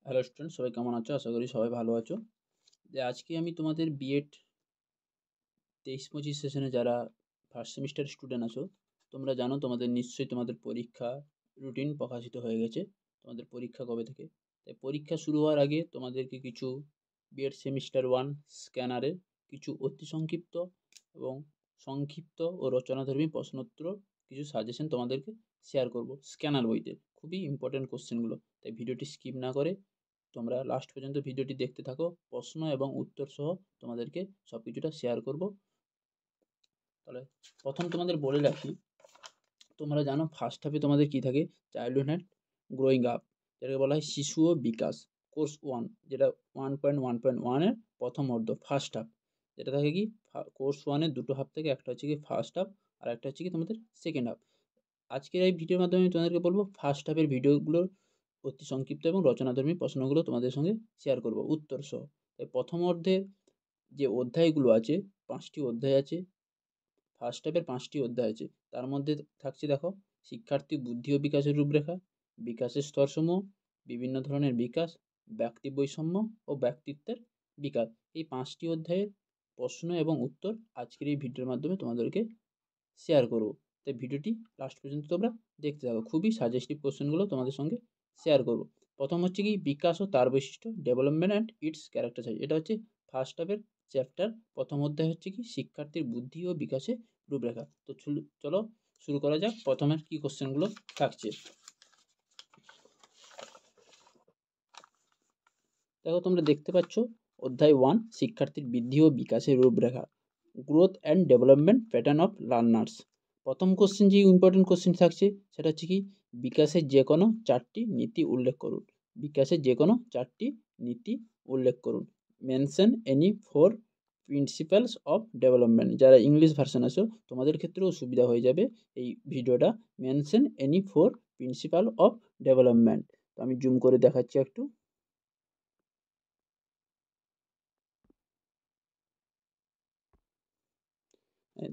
Hello student, সবাই কেমন আছো? আশা করি সবাই ভালো আছো। আজকে আমি তোমাদের বিএড 23-25 সেশনে যারা ফার্স্ট সেমিস্টার স্টুডেন্ট আছো, তোমরা জানো তোমাদের নিশ্চয়ই তোমাদের পরীক্ষা রুটিন প্রকাশিত হয়ে গেছে। তোমাদের পরীক্ষা কবে থেকে? তাই পরীক্ষা শুরু হওয়ার আগে তোমাদেরকে কিছু বিএড সেমিস্টার 1 স্ক্যানারের কিছু অতি সংক্ষিপ্ত এবং সংক্ষিপ্ত ও রচনাধর্মী প্রশ্নোত্তর কিছু সাজেশন তোমাদেরকে শেয়ার করব স্ক্যানার বইতে। খুবই ইম্পর্টেন্ট কোশ্চেনগুলো, তাই ভিডিওটি স্কিপ না করে তোমরা লাস্ট পর্যন্ত ভিডিওটি দেখতে থাকো। প্রশ্ন এবং উত্তর সহ তোমাদেরকে সব কিছুটা শেয়ার করব। তাহলে প্রথম তোমাদের বলে রাখি, তোমরা জানো ফার্স্ট হাফে তোমাদের কি থাকে? চাইল্ডহুড অ্যান্ড গ্রোয়িং আপ, যেটাকে বলা হয় শিশু ও বিকাশ, কোর্স 1, যেটা 1.1.1-এর প্রথম অর্ধ ফার্স্ট হাফ। যেটা থাকে কি কোর্স 1-এর দুটো হাফ থেকে, একটা হচ্ছে কি ফার্স্ট হাফ আর একটা হচ্ছে কি তোমাদের সেকেন্ড হাফ। আজকের এই ভিডিওর মাধ্যমে আমি তোমাদেরকে বলবো ফার্স্ট হাফের ভিডিওগুলোর অতি সংক্ষিপ্ত এবং রচনাধর্মী প্রশ্নগুলো তোমাদের সঙ্গে শেয়ার করব উত্তর সহ। তাই প্রথম অর্ধে যে অধ্যায়গুলো আছে, 5টি অধ্যায় আছে। ফার্স্ট হাফের 5টি অধ্যায় আছে, তার মধ্যে থাকছে দেখো শিক্ষার্থী বুদ্ধি ও বিকাশের রূপরেখা, বিকাশের স্তরসমূহ, বিভিন্ন ধরনের বিকাশ, ব্যক্তি বৈষম্য ও ব্যক্তিত্বের বিকাশ। এই 5টি অধ্যায়ের প্রশ্ন এবং উত্তর আজকের এই ভিডিওর মাধ্যমে তোমাদেরকে শেয়ার করব। তাই ভিডিওটি লাস্ট পর্যন্ত তোমরা দেখতে থাকো। খুবই সাজেস্টিভ কোশ্চেনগুলো তোমাদের সঙ্গে শেয়ার করব। প্রথম হচ্ছে কি বিকাশ ও তার বৈশিষ্ট্য, ডেভেলপমেন্ট অ্যান্ড ইটস ক্যারেক্টারাইজ। এটা হচ্ছে ফার্স্ট হাফের চ্যাপ্টার। প্রথম অধ্যায় হচ্ছে কি শিক্ষার্থীর বুদ্ধি ও বিকাশে রূপরেখা। তো চলো শুরু করা যাক। প্রথমের কি কোশ্চেনগুলো থাকছে দেখো, তোমরা দেখতে পাচ্ছ অধ্যায় 1 শিক্ষার্থীর বৃদ্ধি ও বিকাশের রূপরেখা, growth and development pattern of learners. প্রথম কোশ্চেন যে ইম্পর্টেন্ট কোশ্চেন থাকছে সেটা হচ্ছে কি বিকাশের যে কোনো 4টি নীতি উল্লেখ করুন। বিকাশের যে কোনো 4টি নীতি উল্লেখ করুন। Mention any 4 principles of development. যারা ইংলিশ ভার্সন আছো তোমাদের ক্ষেত্রেও সুবিধা হয়ে যাবে এই ভিডিওটা। Mention any 4 principal of development. তো আমি জুম করে দেখাচ্ছি একটু।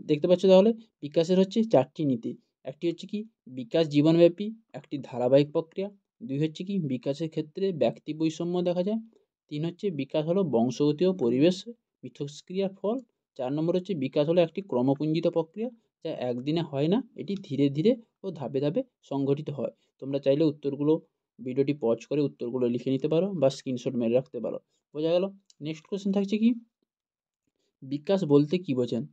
দেখতে পাচ্ছ তাহলে বিকাশের হচ্ছে 4টি নীতি। একটি হচ্ছে কি বিকাশ জীবনব্যাপী, একটি ধারাবাহিক প্রক্রিয়া। 2 হচ্ছে কি বিকাশের ক্ষেত্রে ব্যক্তি বৈষম্য দেখা যায়। 3 হচ্ছে বিকাশ হলো বংশগতি ও পরিবেশ মিথস্ক্রিয়ার ফল। 4 নম্বর হচ্ছে বিকাশ হলো একটি ক্রমপুঞ্জিত প্রক্রিয়া, যা একদিনে হয় না, এটি ধীরে ধীরে ও ধাপে ধাপে সংঘটিত হয়। তোমরা চাইলে উত্তরগুলো ভিডিওটি পজ করে উত্তরগুলো লিখে নিতে পারো বা স্ক্রিনশট মেরে রাখতে পারো। বোঝা গেল? নেক্সট কোশ্চেন থাকছে কি বিকাশ বলতে কি বোঝেন?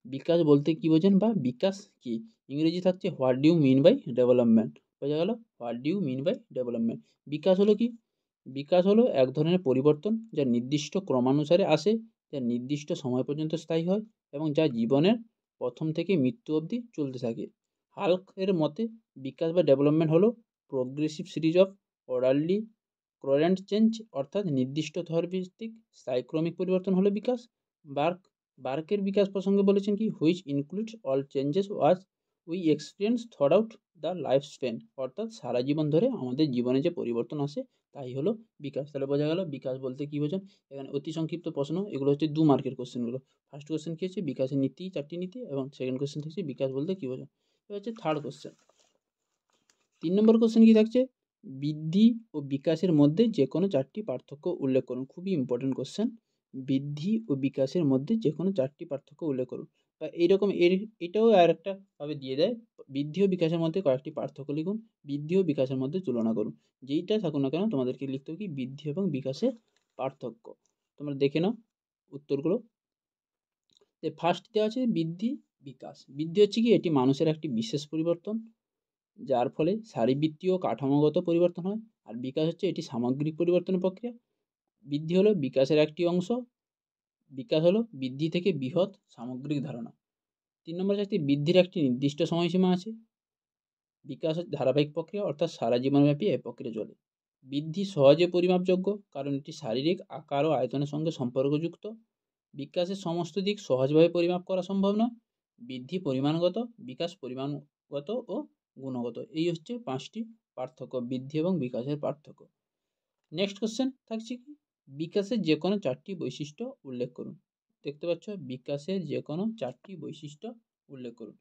বিকাশ বলতে কি বোঝেন বা বিকাশ কি? ইংরেজি থাকছে what do you mean by development. বোঝা গেল? What do you mean by development. বিকাশ হলো কি? বিকাশ হলো এক ধরনের পরিবর্তন যা নির্দিষ্ট ক্রমানুসারে আসে, যা নির্দিষ্ট সময় পর্যন্ত স্থায়ী হয় এবং যা জীবনের প্রথম থেকে মৃত্যু অবধি চলতে থাকে। হাল্ক এর মতে বিকাশ বা ডেভেলপমেন্ট হলো progressive series of orderly quadrant change, অর্থাৎ নির্দিষ্ট স্তরভিত্তিক স্থায়ীক্রমিক পরিবর্তন হলো বিকাশ। বার্ক বার্কের বিকাশ প্রসঙ্গে বলেছেন কি which includes all changes was we experience throughout the life span, অর্থাৎ সারা জীবন ধরে আমাদের জীবনে যে পরিবর্তন আসে তাই হলো বিকাশ। তাহলে বোঝা গেল বিকাশ বলতে কি বোঝেন। এখানে অতি সংক্ষিপ্ত প্রশ্ন, এগুলো হচ্ছে 2 মার্কের কোশ্চেনগুলো। ফার্স্ট কোশ্চেন কি হচ্ছে বিকাশের নীতি 4টি নীতি, এবং সেকেন্ড কোশ্চেন হচ্ছে বিকাশ বলতে কি বোঝেন। এটা হচ্ছে থার্ড কোশ্চেন। 3 নম্বর কোশ্চেন কি থাকছে বৃদ্ধি ও বিকাশের মধ্যে যে কোনো 4টি পার্থক্য উল্লেখ করুন। খুবই ইম্পর্টেন্ট কোশ্চেন। বৃদ্ধি ও বিকাশের মধ্যে যে কোনো 4টি পার্থক্য উল্লেখ করুন। বা এইরকম এটাও আর একটা ভাবে দিয়ে দেয়, বৃদ্ধি ও বিকাশের মধ্যে কয়েকটি পার্থক্য লিখুন, বৃদ্ধি ও বিকাশের মধ্যে তুলনা করুন। যেইটা থাকুক না কেন তোমাদেরকে লিখতে হবে কি বৃদ্ধি এবং বিকাশের পার্থক্য। তোমরা দেখে নাও উত্তরগুলো। ফার্স্ট দেওয়া আছে বৃদ্ধি বিকাশ। বৃদ্ধি হচ্ছে কি এটি মানুষের একটি বিশেষ পরিবর্তন যার ফলে শারীরবৃত্তীয় কাঠামোগত পরিবর্তন হয়। আর বিকাশ হচ্ছে এটি সামগ্রিক পরিবর্তনের প্রক্রিয়া। বৃদ্ধি হলো বিকাশের একটি অংশ, বিকাশ হলো বৃদ্ধি থেকে বৃহৎ সামগ্রিক ধারণা। 3 নম্বর চারটি বৃদ্ধির একটি নির্দিষ্ট সময়সীমা আছে। বিকাশ হচ্ছে ধারাবাহিক প্রক্রিয়া, অর্থাৎ সারা জীবনব্যাপী এই প্রক্রিয়া চলে। বৃদ্ধি সহজে পরিমাপযোগ্য কারণ এটি শারীরিক আকার ও আয়তনের সঙ্গে সম্পর্কযুক্ত। বিকাশের সমস্ত দিক সহজভাবে পরিমাপ করা সম্ভব নয়। বৃদ্ধি পরিমাণগত, বিকাশ পরিমাণগত ও গুণগত। এই হচ্ছে 5টি পার্থক্য, বৃদ্ধি এবং বিকাশের পার্থক্য। নেক্সট কোশ্চেন থাকছে কি বিকাশের যে কোনো 4টি বৈশিষ্ট্য উল্লেখ করুন। দেখতে পাচ্ছ বিকাশের যে কোনো 4টি বৈশিষ্ট্য উল্লেখ করুন।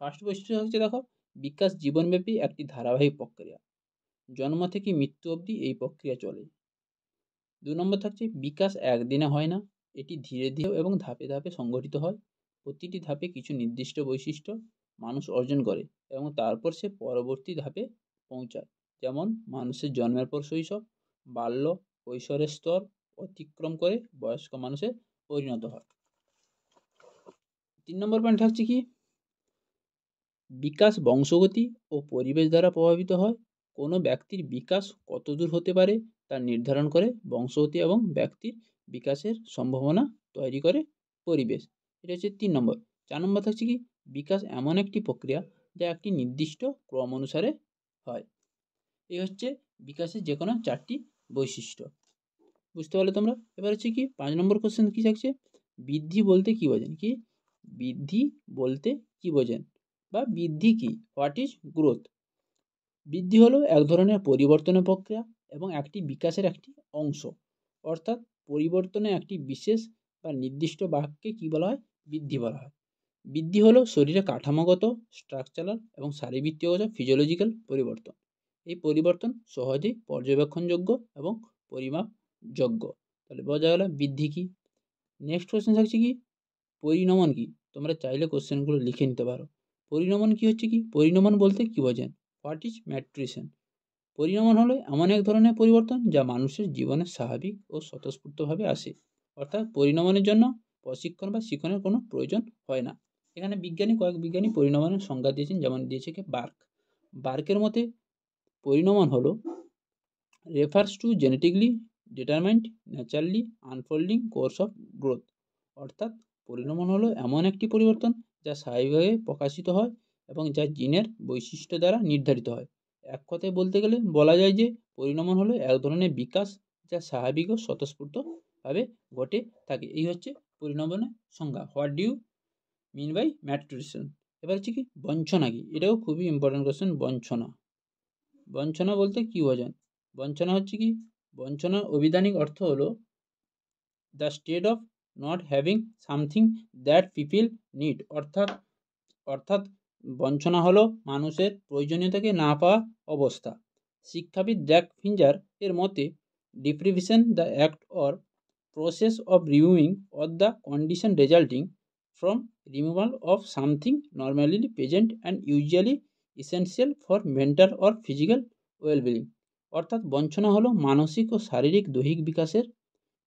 ফার্স্ট বৈশিষ্ট্য হচ্ছে দেখো বিকাশ জীবনব্যাপী একটি ধারাবাহিক প্রক্রিয়া, জন্ম থেকে মৃত্যু অবধি এই প্রক্রিয়া চলে। 2 নম্বর থাকছে বিকাশ একদিনে হয় না, এটি ধীরে ধীরে এবং ধাপে ধাপে সংগঠিত হয়। প্রতিটি ধাপে কিছু নির্দিষ্ট বৈশিষ্ট্য মানুষ অর্জন করে এবং তারপর সে পরবর্তী ধাপে পৌঁছায়। যেমন মানুষের জন্মের পর শৈশব, বাল্য, কৈশোরের স্তর অতিক্রম করে বয়স্ক মানুষে পরিণত হয়। 3 নম্বর পয়েন্ট থাকছে কি বিকাশ বংশগতি ও পরিবেশ দ্বারা প্রভাবিত হয়। কোনো ব্যক্তির বিকাশ কতদূর হতে পারে তা নির্ধারণ করে বংশগতি এবং ব্যক্তির বিকাশের সম্ভাবনা তৈরি করে পরিবেশ। এটা হচ্ছে 3 নম্বর। 4 নম্বর থাকছে কি বিকাশ এমন একটি প্রক্রিয়া যা একটি নির্দিষ্ট ক্রম অনুসারে হয়। এই হচ্ছে বিকাশের যে কোনো 4টি বৈশিষ্ট্য। বুঝতে পারলে তোমরা? এবার হচ্ছে কি 5 নম্বর কোশ্চেন কি থাকছে বৃদ্ধি বলতে কি বোঝেন? কি বৃদ্ধি বলতে কি বোঝেন বা বৃদ্ধি কি? What is growth? বৃদ্ধি হলো এক ধরনের পরিবর্তনের প্রক্রিয়া এবং একটি বিকাশের একটি অংশ। অর্থাৎ পরিবর্তনের একটি বিশেষ বা নির্দিষ্ট ভাগকে কি বলা হয়? বৃদ্ধি বলা হয়। বৃদ্ধি হলো শরীরে কাঠামোগত, স্ট্রাকচারাল এবং শারীরবৃত্তীয়গত ফিজিওলজিক্যাল পরিবর্তন। এই পরিবর্তন সহজেই পর্যবেক্ষণযোগ্য এবং পরিমাপযোগ্য। তাহলে বোঝা গেল বৃদ্ধি কি। নেক্সট কোশ্চেন থাকছে কি পরিণমন কি? তোমরা চাইলে কোশ্চেনগুলো লিখে নিতে পারো। পরিণমন কি হচ্ছে কি? পরিণমন বলতে কি বোঝেন? What is ম্যাট্রিশন? পরিণমন হলো এমন এক ধরনের পরিবর্তন যা মানুষের জীবনে স্বাভাবিক ও স্বতঃস্ফূর্তভাবে আসে। অর্থাৎ পরিণমনের জন্য প্রশিক্ষণ বা শিক্ষণের কোনো প্রয়োজন হয় না। এখানে কয়েক বিজ্ঞানী পরিণমনের সংজ্ঞা দিয়েছেন, যেমন দিয়েছে কি বার্ক। বার্কের মতে পরিণমন হলো refers to genetically determined naturally unfolding course of growth. অর্থাৎ পরিণমন হলো এমন একটি পরিবর্তন যা স্বাভাবিকভাবে প্রকাশিত হয় এবং যা জিনের বৈশিষ্ট্য দ্বারা নির্ধারিত হয়। এক কথায় বলতে গেলে বলা যায় যে পরিণমন হলো এক ধরনের বিকাশ যা স্বাভাবিক ও স্বতঃস্ফূর্তভাবে ঘটে থাকে। এই হচ্ছে পরিণমনের সংজ্ঞা। What do you mean by maturation? এবার হচ্ছে কি বঞ্চনা কি? এটাও খুবই ইম্পর্টেন্ট কোশ্চেন। বঞ্চনা, বঞ্চনা বলতে কি বোঝেন? বঞ্চনা হচ্ছে কি বঞ্চনার অভিধানিক অর্থ হলো the state of not having something that people need. অর্থাৎ বঞ্চনা হলো মানুষের প্রয়োজনীয়তাকে না পাওয়া অবস্থা। শিক্ষাবিদ জ্যাক ফিঞ্জার এর মতে deprivation the act or process of removing or the condition resulting from removal of something normally present and usually essential for mental or physical wellbeing. অর্থাৎ বঞ্চনা হলো মানসিক ও শারীরিক দৈহিক বিকাশের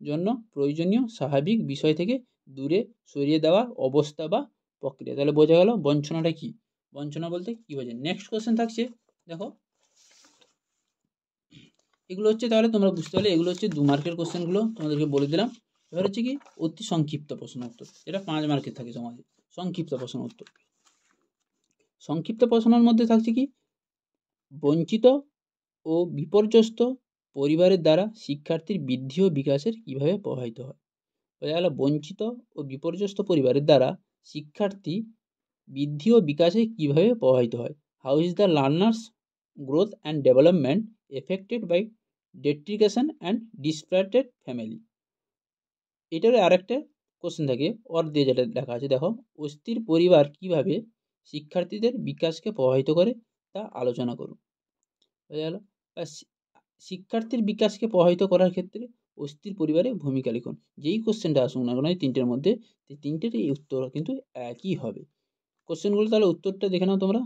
জন্য প্রয়োজনীয় স্বাভাবিক বিষয় থেকে দূরে সরিয়ে দেওয়ার অবস্থা বা প্রক্রিয়া। তাহলে বোঝা গেল বঞ্চনাটা কি। বঞ্চনা বলতে কি বোঝেন? নেক্সট কোশ্চেন থাকছে দেখো, এগুলো হচ্ছে তাহলে তোমরা বুঝতে পারলে এগুলো হচ্ছে 2 মার্কের কোশ্চেনগুলো তোমাদেরকে বলে দিলাম। এবার হচ্ছে কি অতি সংক্ষিপ্ত প্রশ্ন উত্তর, এটা 5 মার্কের থাকে সমাজে। সংক্ষিপ্ত প্রশ্ন উত্তর, সংক্ষিপ্ত প্রশ্নের মধ্যে থাকছে কি বঞ্চিত ও বিপর্যস্ত পরিবারের দ্বারা শিক্ষার্থীর বৃদ্ধি ও বিকাশের কিভাবে প্রভাবিত হয়। বোঝা গেল বঞ্চিত ও বিপর্যস্ত পরিবারের দ্বারা শিক্ষার্থী বৃদ্ধি ও বিকাশে কিভাবে প্রভাবিত হয়। How is the learner's growth and development affected by deprivation and disparated family. এটার আরেকটা কোশ্চেন থাকে অর দিয়ে যেটা লেখা আছে দেখো, অস্থির পরিবার কিভাবে শিক্ষার্থীদের বিকাশকে প্রভাবিত করে তা আলোচনা করুন। বোঝা গেল? শিক্ষার্থীর বিকাশকে প্রভাবিত করার ক্ষেত্রে অস্থির পরিবারের ভূমিকা লিখুন। যেই কোশ্চেনটা আসুক না কেন এই 3টের মধ্যে, এই 3টের এই উত্তর কিন্তু একই হবে। কোশ্চেনগুলো তাহলে উত্তরটা দেখে নাও তোমরা।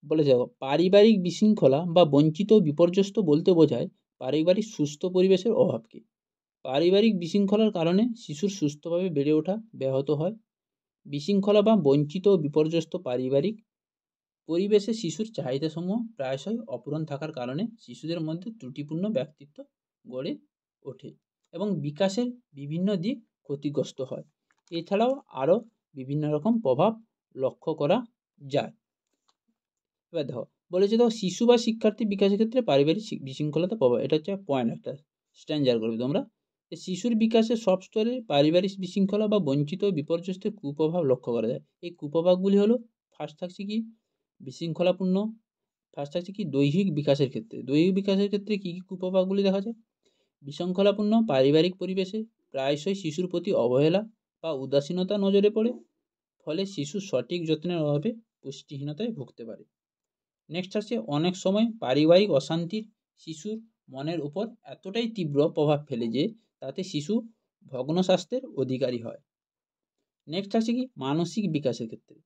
বলে যাও পারিবারিক বিশৃঙ্খলা বা বঞ্চিত বিপর্যস্ত বলতে বোঝায় পারিবারিক সুস্থ পরিবেশের অভাবকে। পারিবারিক বিশৃঙ্খলার কারণে শিশুর সুস্থভাবে বেড়ে ওঠা ব্যাহত হয়। বিশৃঙ্খলা বা বঞ্চিত ও বিপর্যস্ত পারিবারিক পরিবেশে শিশুর চাহিদাসমূহ প্রায়শই অপূরণ থাকার কারণে শিশুদের মধ্যে ত্রুটিপূর্ণ ব্যক্তিত্ব গড়ে ওঠে এবং বিকাশের বিভিন্ন দিক ক্ষতিগ্রস্ত হয়। এছাড়াও আরও বিভিন্ন রকম প্রভাব লক্ষ্য করা যায়। এবার দেখো বলেছে দেখো শিশু বা শিক্ষার্থী বিকাশের ক্ষেত্রে পারিবারিক বিশৃঙ্খলতা প্রভাব। এটা হচ্ছে পয়েন্ট, একটা স্ট্যান্ডার্ড করবে তোমরা। শিশুর বিকাশের সব স্তরে পারিবারিক বিশৃঙ্খলা বা বঞ্চিত বিপর্যস্তের কুপ্রভাব লক্ষ্য করা যায়। এই কুপ্রভাবগুলি হলো ফার্স্ট থাকছে কি বিশৃঙ্খলাপূর্ণ, ফার্স্ট থাকছে কি দৈহিক বিকাশের ক্ষেত্রে। দৈহিক বিকাশের ক্ষেত্রে কী কী কুপ্রভাবগুলি দেখা যায়? বিশৃঙ্খলাপূর্ণ পারিবারিক পরিবেশে প্রায়শই শিশুর প্রতি অবহেলা বা উদাসীনতা নজরে পড়ে, ফলে শিশু সঠিক যত্নের অভাবে পুষ্টিহীনতায় ভুগতে পারে। নেক্সট আসছে অনেক সময় পারিবারিক অশান্তির শিশুর মনের উপর এতটাই তীব্র প্রভাব ফেলে যে তাতে শিশু ভগ্ন স্বাস্থ্যের অধিকারী হয়। নেক্সট আছে কি মানসিক বিকাশের ক্ষেত্রে।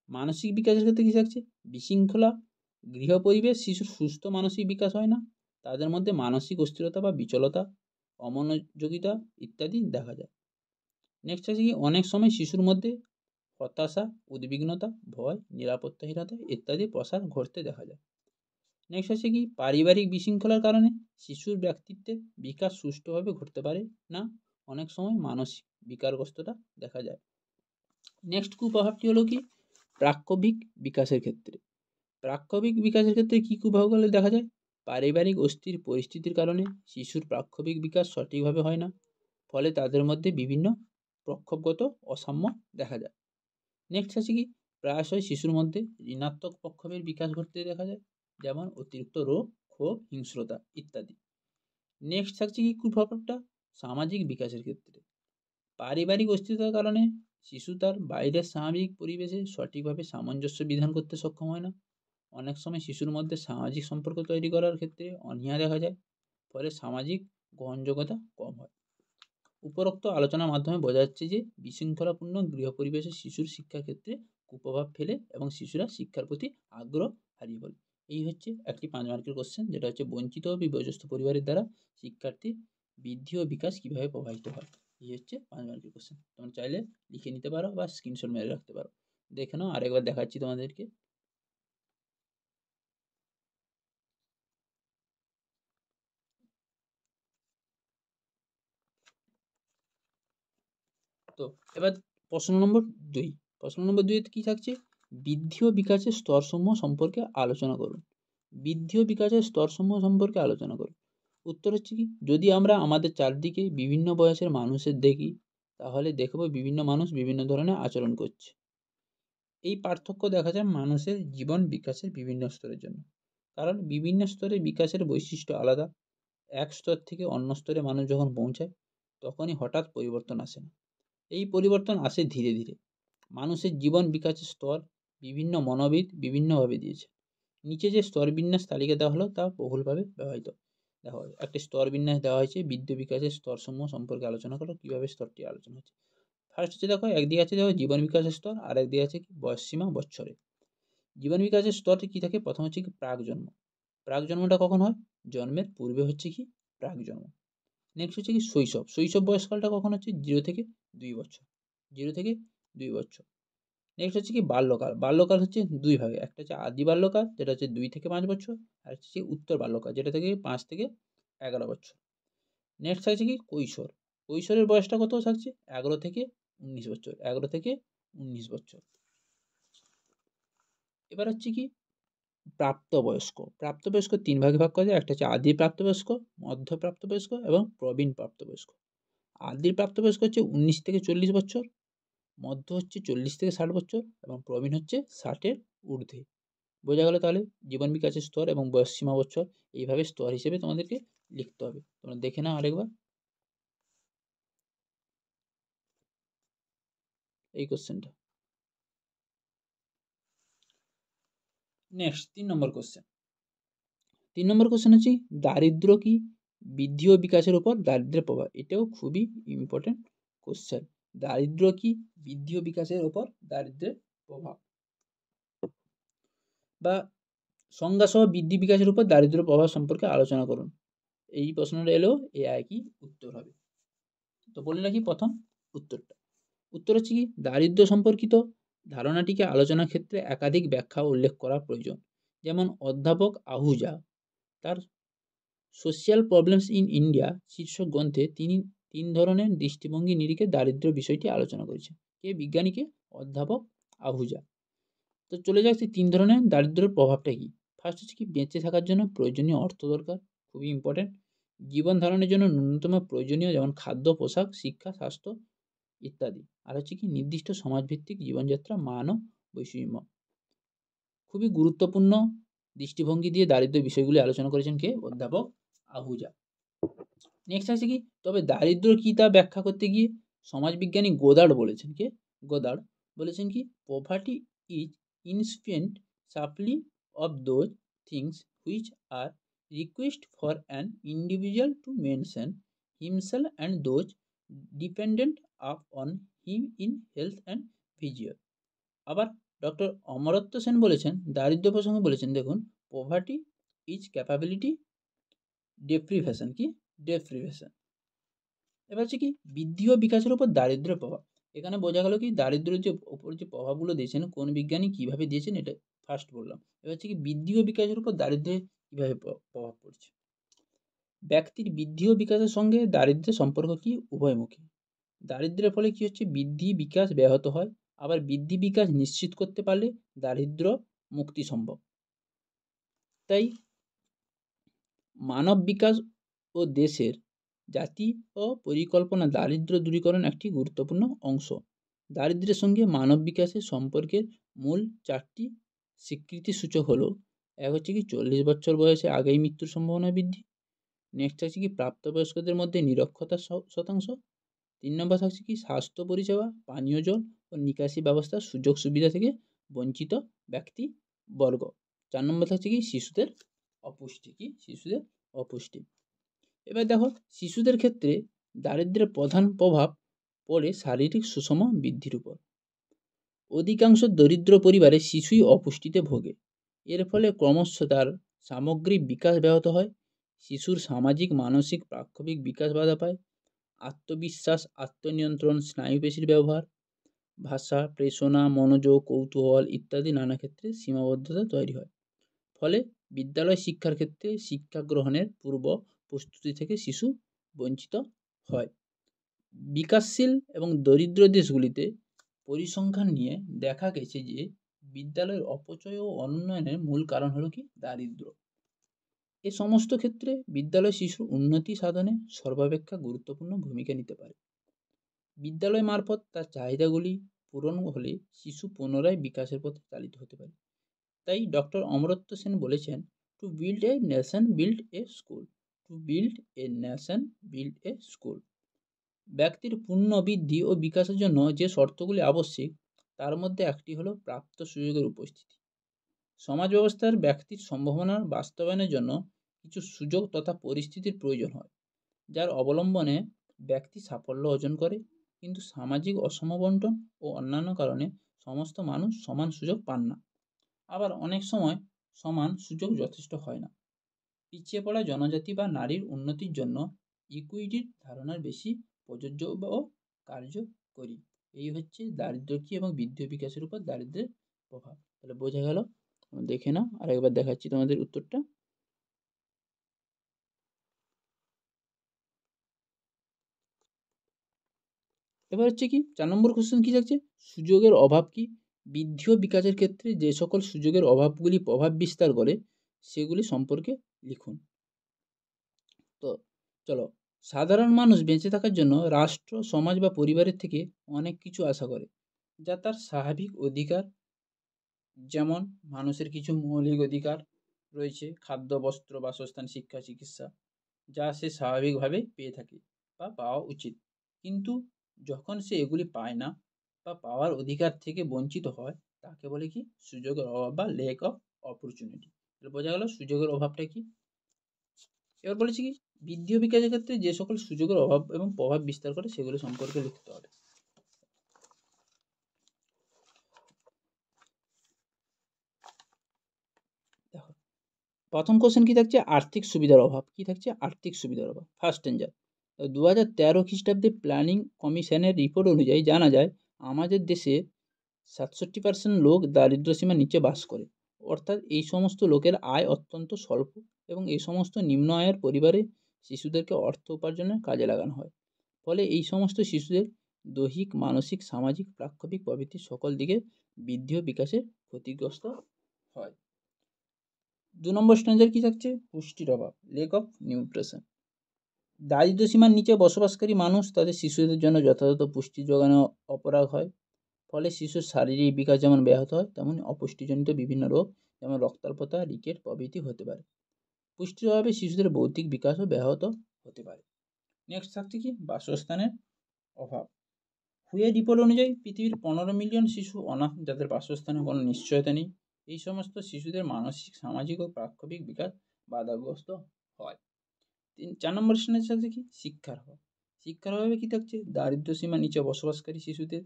মানসিক বিকাশের ক্ষেত্রে কী থাকছে, বিশৃঙ্খলা গৃহ পরিবেশ শিশুর সুস্থ মানসিক বিকাশ হয় না, তাদের মধ্যে মানসিক অস্থিরতা বা বিচলতা, অমনোযোগিতা ইত্যাদি দেখা যায়। নেক্সট আছে কি অনেক সময় শিশুর মধ্যে হতাশা, উদ্বিগ্নতা, ভয়, নিরাপত্তাহীনতা ইত্যাদি প্রসার ঘটতে দেখা যায়। নেক্সট আছে কি পারিবারিক বিশৃঙ্খলার কারণে শিশুর ব্যক্তিত্বের বিকাশ সুষ্ঠুভাবে ঘটতে পারে না, অনেক সময় মানসিক বিকারগ্রস্ততা দেখা যায়। নেক্সট কুপ্রভাবটি হলো কি প্রাক্কবিক বিকাশের ক্ষেত্রে। প্রাক্কবিক বিকাশের ক্ষেত্রে কী কুপ্রভাবগুলো দেখা যায়, পারিবারিক অস্থির পরিস্থিতির কারণে শিশুর প্রাক্কবিক বিকাশ সঠিকভাবে হয় না, ফলে তাদের মধ্যে বিভিন্ন প্রক্ষোভগত অসাম্য দেখা যায়। নেক্সট আছে কি প্রায়শই শিশুর মধ্যে ঋণাত্মক প্রক্ষোভের বিকাশ ঘটতে দেখা যায়, যেমন অতিরিক্ত রোগ, ক্ষোভ, হিংস্রতা ইত্যাদি। নেক্সট থাকছে কি কুপ্রভাবটা সামাজিক বিকাশের ক্ষেত্রে। পারিবারিক অস্থিরতার কারণে শিশু তার বাইরের স্বাভাবিক পরিবেশে সঠিকভাবে সামঞ্জস্য বিধান করতে সক্ষম হয় না, অনেক সময় শিশুর মধ্যে সামাজিক সম্পর্ক তৈরি করার ক্ষেত্রে অনীহা দেখা যায়, ফলে সামাজিক গ্রহণযোগ্যতা কম হয়। উপরোক্ত আলোচনার মাধ্যমে বোঝা যাচ্ছে যে বিশৃঙ্খলাপূর্ণ গৃহ পরিবেশে শিশুর শিক্ষার ক্ষেত্রে কুপ্রভাব ফেলে এবং শিশুরা শিক্ষার প্রতি আগ্রহ হারিয়ে ফেলে। এই হচ্ছে একটি 5 মার্কের কোশ্চেন, যেটা হচ্ছে বঞ্চিত ও বিপর্যস্ত পরিবারের দ্বারা শিক্ষার্থীর বৃদ্ধি ও বিকাশ কীভাবে প্রভাবিত হয়। এই হচ্ছে 5 মার্কের কোশ্চেন, তোমরা চাইলে লিখে নিতে পারো বা স্ক্রিনশট মেরে রাখতে পারো। দেখে নাও, আরেকবার দেখাচ্ছি তোমাদেরকে। তো এবার প্রশ্ন নম্বর 2। প্রশ্ন নম্বর 2 এ কী থাকছে, বৃদ্ধি ও বিকাশের স্তরসমূহ সম্পর্কে আলোচনা করুন। বৃদ্ধি ও বিকাশের স্তরসমূহ সম্পর্কে আলোচনা করুন। উত্তর হচ্ছে কি, যদি আমরা আমাদের চারদিকে বিভিন্ন বয়সের মানুষের দেখি, তাহলে দেখব বিভিন্ন মানুষ বিভিন্ন ধরনের আচরণ করছে। এই পার্থক্য দেখা যায় মানুষের জীবন বিকাশের বিভিন্ন স্তরের জন্য, কারণ বিভিন্ন স্তরে বিকাশের বৈশিষ্ট্য আলাদা। এক স্তর থেকে অন্য স্তরে মানুষ যখন পৌঁছায়, তখনই হঠাৎ পরিবর্তন আসে না, এই পরিবর্তন আসে ধীরে ধীরে। মানুষের জীবন বিকাশের স্তর বিভিন্ন মনোবিদ বিভিন্নভাবে দিয়েছে। নিচে যে স্তরবিন্যাস তালিকা দেওয়া হলো তা বহুলভাবে ব্যবহৃত। দেখো একটা স্তরবিন্যাস দেওয়া হয়েছে, বৃদ্ধি বিকাশের স্তরসমূহ সম্পর্কে আলোচনা করো, কীভাবে স্তরটি আলোচনা হচ্ছে। ফার্স্ট হচ্ছে দেখো, একদিকে আছে দেখো জীবন বিকাশের স্তর, আর একদিকে আছে কি বয়সসীমা বৎসরে। জীবন বিকাশের স্তরটি কী থাকে, প্রথম হচ্ছে কি প্রাক জন্ম। প্রাক জন্মটা কখন হয়, জন্মের পূর্বে হচ্ছে কি প্রাক জন্ম। নেক্সট হচ্ছে কি শৈশব। শৈশব বয়সকালটা কখন হচ্ছে, 0 থেকে 2 বছর। 0 থেকে 2 বছর। নেক্সট হচ্ছে কি বাল্যকাল। বাল্যকাল হচ্ছে 2 ভাগে, একটা হচ্ছে আদি বাল্যকাল যেটা হচ্ছে 2 থেকে 5 বছর, আর হচ্ছে উত্তর বাল্যকাল যেটা থেকে 5 থেকে 11 বছর। নেক্সট থাকছে কি কৈশোর। কৈশোরের বয়সটা কত থাকছে, 11 থেকে 19 বছর। 11 থেকে 19 বছর। এবার হচ্ছে কি প্রাপ্তবয়স্ক। প্রাপ্তবয়স্ক 3 ভাগে ভাগ করা যায়, একটা হচ্ছে আদি প্রাপ্তবয়স্ক, মধ্য প্রাপ্তবয়স্ক এবং প্রবীণ প্রাপ্তবয়স্ক। আদি প্রাপ্তবয়স্ক হচ্ছে 19 থেকে 40 বছর, মধ্য হচ্ছে 40 থেকে 60 বছর এবং প্রবীণ হচ্ছে 60-এর ঊর্ধ্বে। বোঝা গেল তাহলে জীবন বিকাশের স্তর এবং বয়স সীমা বছর এইভাবে স্তর হিসেবে তোমাদেরকে লিখতে হবে। তোমরা দেখে নাও আরেকবার এই কোশ্চেনটা। নেক্সট 3 নম্বর কোশ্চেন। 3 নম্বর কোশ্চেন হচ্ছে দারিদ্র কি বৃদ্ধি ও বিকাশের উপর দারিদ্র্যের প্রভাব। এটাও খুবই ইম্পর্টেন্ট কোশ্চেন। দারিদ্র কি বৃদ্ধি ও বিকাশের উপর দারিদ্র্যের প্রভাব, বা সংজ্ঞা সহ বৃদ্ধি বিকাশের উপর দারিদ্র্য প্রভাব সম্পর্কে আলোচনা করুন। এই প্রশ্নটা এলেও এ একই উত্তর হবে। তো বলে রাখি প্রথম উত্তরটা। উত্তর হচ্ছে কি দারিদ্র সম্পর্কিত ধারণাটিকে আলোচনার ক্ষেত্রে একাধিক ব্যাখ্যা উল্লেখ করা প্রয়োজন। যেমন অধ্যাপক আহুজা তার সোশ্যাল প্রবলেমস ইন ইন্ডিয়া শীর্ষক গ্রন্থে তিনি 3 ধরনের দৃষ্টিভঙ্গি নিরিখে দারিদ্র বিষয়টি আলোচনা করেছেন। কে বিজ্ঞানীকে, অধ্যাপক আহুজা। তো চলে যাচ্ছে 3 ধরনের দারিদ্র্যের প্রভাবটা কি। ফার্স্ট হচ্ছে কি বেঁচে থাকার জন্য প্রয়োজনীয় অর্থ দরকার, খুবই ইম্পর্টেন্ট। জীবন ধারণের জন্য ন্যূনতম প্রয়োজনীয় যেমন খাদ্য, পোশাক, শিক্ষা, স্বাস্থ্য ইত্যাদি। আর হচ্ছে কি নির্দিষ্ট সমাজভিত্তিক জীবনযাত্রা মান ও বৈষম্য। খুবই গুরুত্বপূর্ণ দৃষ্টিভঙ্গি দিয়ে দারিদ্র বিষয়গুলি আলোচনা করেছেন কে, অধ্যাপক আহুজা। নেক্সট আছে কি, তবে দারিদ্র কি তা ব্যাখ্যা করতে গিয়ে সমাজবিজ্ঞানী গোদার্ড বলেছেন, কে গোদার্ড বলেছেন কি poverty is insufficient supply of those things which are request for an individual to mention himself and those dependent upon him in health and vigor. আবার ডক্টর অমরত্ব সেন বলেছেন, দারিদ্র্য প্রসঙ্গে বলেছেন, দেখুন, পোভার্টি ইজ ক্যাপাবিলিটি ডেপ্রিভেশন, কি deprivation. এবার হচ্ছে কি বৃদ্ধি ও বিকাশের উপর দারিদ্র্যের প্রভাব। এখানে বোঝা গেল কি দারিদ্র্যের যে উপর যে প্রভাবগুলো দিয়েছেন কোন বিজ্ঞানী কীভাবে দিয়েছেন এটা ফার্স্ট বললাম। এবার হচ্ছে কি বৃদ্ধি ও বিকাশের উপর দারিদ্র্যের কীভাবে প্রভাব পড়ছে। ব্যক্তির বৃদ্ধি ও বিকাশের সঙ্গে দারিদ্র্যের সম্পর্ক কি উভয়মুখী। দারিদ্র্যের ফলে কি হচ্ছে বৃদ্ধি বিকাশ ব্যাহত হয়, আবার বৃদ্ধি বিকাশ নিশ্চিত করতে পারলে দারিদ্র্য মুক্তি সম্ভব। তাই মানব বিকাশ ও দেশের জাতি ও পরিকল্পনা দারিদ্র্য দূরীকরণ একটি গুরুত্বপূর্ণ অংশ। দারিদ্র্যের সঙ্গে মানব বিকাশের সম্পর্কের মূল 4টি স্বীকৃতি সূচক হলো, এক হচ্ছে কি 40 বছর বয়সে আগেই মৃত্যুর সম্ভাবনা বৃদ্ধি, নেক্সট হচ্ছে কি প্রাপ্তবয়স্কদের মধ্যে নিরক্ষরতার শতাংশ, 3 নম্বর থাকছে কি স্বাস্থ্য পরিষেবা, পানীয় জল ও নিকাশি ব্যবস্থার সুযোগ সুবিধা থেকে বঞ্চিত ব্যক্তিবর্গ, 4 নম্বর থাকছে কি শিশুদের অপুষ্টি, কি শিশুদের অপুষ্টি। এবার দেখো শিশুদের ক্ষেত্রে দারিদ্র্যের প্রধান প্রভাব পড়ে শারীরিক সুষম বৃদ্ধির উপর। অধিকাংশ দরিদ্র পরিবারে শিশুই অপুষ্টিতে ভোগে। এর ফলে ক্রমশ তার সামগ্রিক বিকাশ ব্যাহত হয়, শিশুর সামাজিক মানসিক প্রাক্ষবিক বিকাশ বাধা পায়, আত্মবিশ্বাস, আত্মনিয়ন্ত্রণ, স্নায়ুপেশির ব্যবহার, ভাষা, প্রেষণা, মনোযোগ, কৌতূহল ইত্যাদি নানা ক্ষেত্রে সীমাবদ্ধতা তৈরি হয়। ফলে বিদ্যালয় শিক্ষার ক্ষেত্রে শিক্ষা গ্রহণের পূর্ব প্রস্তুতি থেকে শিশু বঞ্চিত হয়। বিকাশশীল এবং দরিদ্র দেশগুলিতে পরিসংখ্যান নিয়ে দেখা গেছে যে বিদ্যালয়ের অপচয় ও অনুন্নয়নের মূল কারণ হলো কি দারিদ্র্য। এ সমস্ত ক্ষেত্রে বিদ্যালয় শিশুর উন্নতি সাধনে সর্বাপেক্ষা গুরুত্বপূর্ণ ভূমিকা নিতে পারে। বিদ্যালয় মারফত তার চাহিদাগুলি পূরণ হলে শিশু পুনরায় বিকাশের পথে চালিত হতে পারে। তাই ডক্টর অমরত্য সেন বলেছেন, to build a nation build a school, to build a nation build a school. ব্যক্তির পূর্ণ বৃদ্ধি ও বিকাশের জন্য যে শর্তগুলি আবশ্যিক তার মধ্যে একটি হলো প্রাপ্ত সুযোগের উপস্থিতি। সমাজ ব্যবস্থার ব্যক্তির সম্ভাবনার বাস্তবায়নের জন্য কিছু সুযোগ তথা পরিস্থিতির প্রয়োজন হয়, যার অবলম্বনে ব্যক্তি সাফল্য অর্জন করে, কিন্তু সামাজিক অসমবন্টন ও অন্যান্য কারণে সমস্ত মানুষ সমান সুযোগ পান না। আবার অনেক সময় সমান সুযোগ যথেষ্ট হয় না। পিছিয়ে পড়া জনজাতি বা নারীর উন্নতির জন্য ইকুইটির ধারণার বেশি প্রযোজ্য ও কার্যকরী। এই হচ্ছে দারিদ্র্য কি এবং বৃদ্ধি ও বিকাশের উপর দারিদ্র্যের প্রভাব। তাহলে বোঝা গেল। দেখে নাও, আরেকবার দেখাচ্ছি তোমাদের উত্তরটা। এবার হচ্ছে কি 4 নম্বর কোশ্চেন কি থাকছে, সুযোগের অভাব কি। বৃদ্ধি ও বিকাশের ক্ষেত্রে যে সকল সুযোগের অভাবগুলি প্রভাব বিস্তার করে সেগুলি সম্পর্কে লিখুন। তো চলো, সাধারণ মানুষ বেঁচে থাকার জন্য রাষ্ট্র, সমাজ বা পরিবারের থেকে অনেক কিছু আশা করে, যা তার স্বাভাবিক অধিকার। যেমন মানুষের কিছু মৌলিক অধিকার রয়েছে, খাদ্য, বস্ত্র, বাসস্থান, শিক্ষা, চিকিৎসা, যা সে স্বাভাবিকভাবে পেয়ে থাকে বা পাওয়া উচিত। কিন্তু যখন সে এগুলি পায় না বা পাওয়ার অধিকার থেকে বঞ্চিত হয়, তাকে বলে কি সুযোগের অভাব বা ল্যাক অফ অপরচুনিটি। বোঝা গেল সুযোগের অভাবটা কি। এবার বলেছি কি বৃদ্ধি ও বিকাশের ক্ষেত্রে যে সকল সুযোগের অভাব এবং প্রভাব বিস্তার করে সেগুলো সম্পর্কে লিখতে হবে। দেখো প্রথম কোশ্চেন কি থাকছে, আর্থিক সুবিধার অভাব। কি থাকছে, আর্থিক সুবিধার অভাব। ফার্স্ট অ্যান্সার 2013 খ্রিস্টাব্দে প্ল্যানিং কমিশনের রিপোর্ট অনুযায়ী জানা যায় আমাদের দেশে 67% লোক দারিদ্র্য সীমার নিচে বাস করে। অর্থাৎ এই সমস্ত লোকের আয় অত্যন্ত স্বল্প এবং এই সমস্ত নিম্ন আয়ের পরিবারে শিশুদেরকে অর্থ উপার্জনের কাজে লাগানো হয়। ফলে এই সমস্ত শিশুদের দৈহিক, মানসিক, সামাজিক, প্রাক্ষবিক প্রভৃতি সকল দিকে বৃদ্ধি ও বিকাশে ক্ষতিগ্রস্ত হয়। 2 নম্বর স্ট্যান্ডার্ড কি থাকছে, পুষ্টির অভাব, লেক অফ নিউট্রিশন। দারিদ্র সীমার নিচে বসবাসকারী মানুষ তাদের শিশুদের জন্য যথাযথ পুষ্টি যোগানো অপরাগ হয়। ফলে শিশুর শারীরিক বিকাশ যেমন ব্যাহত হয়, তেমন অপুষ্টিজনিত বিভিন্ন রোগ যেমন রক্তাল্পতা, রিকেট প্রভৃতি হতে পারে। পুষ্টির অভাবে শিশুদের বৌদ্ধিক বিকাশও ব্যাহত হতে পারে। নেক্সট থাকছে কি বাসস্থানের অভাব। হুয়ে রিপোর্ট অনুযায়ী পৃথিবীর 15 মিলিয়ন শিশু অনাথ, যাদের বাসস্থানের কোনো নিশ্চয়তা নেই। এই সমস্ত শিশুদের মানসিক, সামাজিক ও প্রাক্ষবিক বিকাশ বাধাগ্রস্ত হয়। 4 নম্বর শ্রেণীর থাকছে কি শিক্ষার অভাব। শিক্ষার অভাবে কি থাকছে, দারিদ্র্য সীমার নিচে বসবাসকারী শিশুদের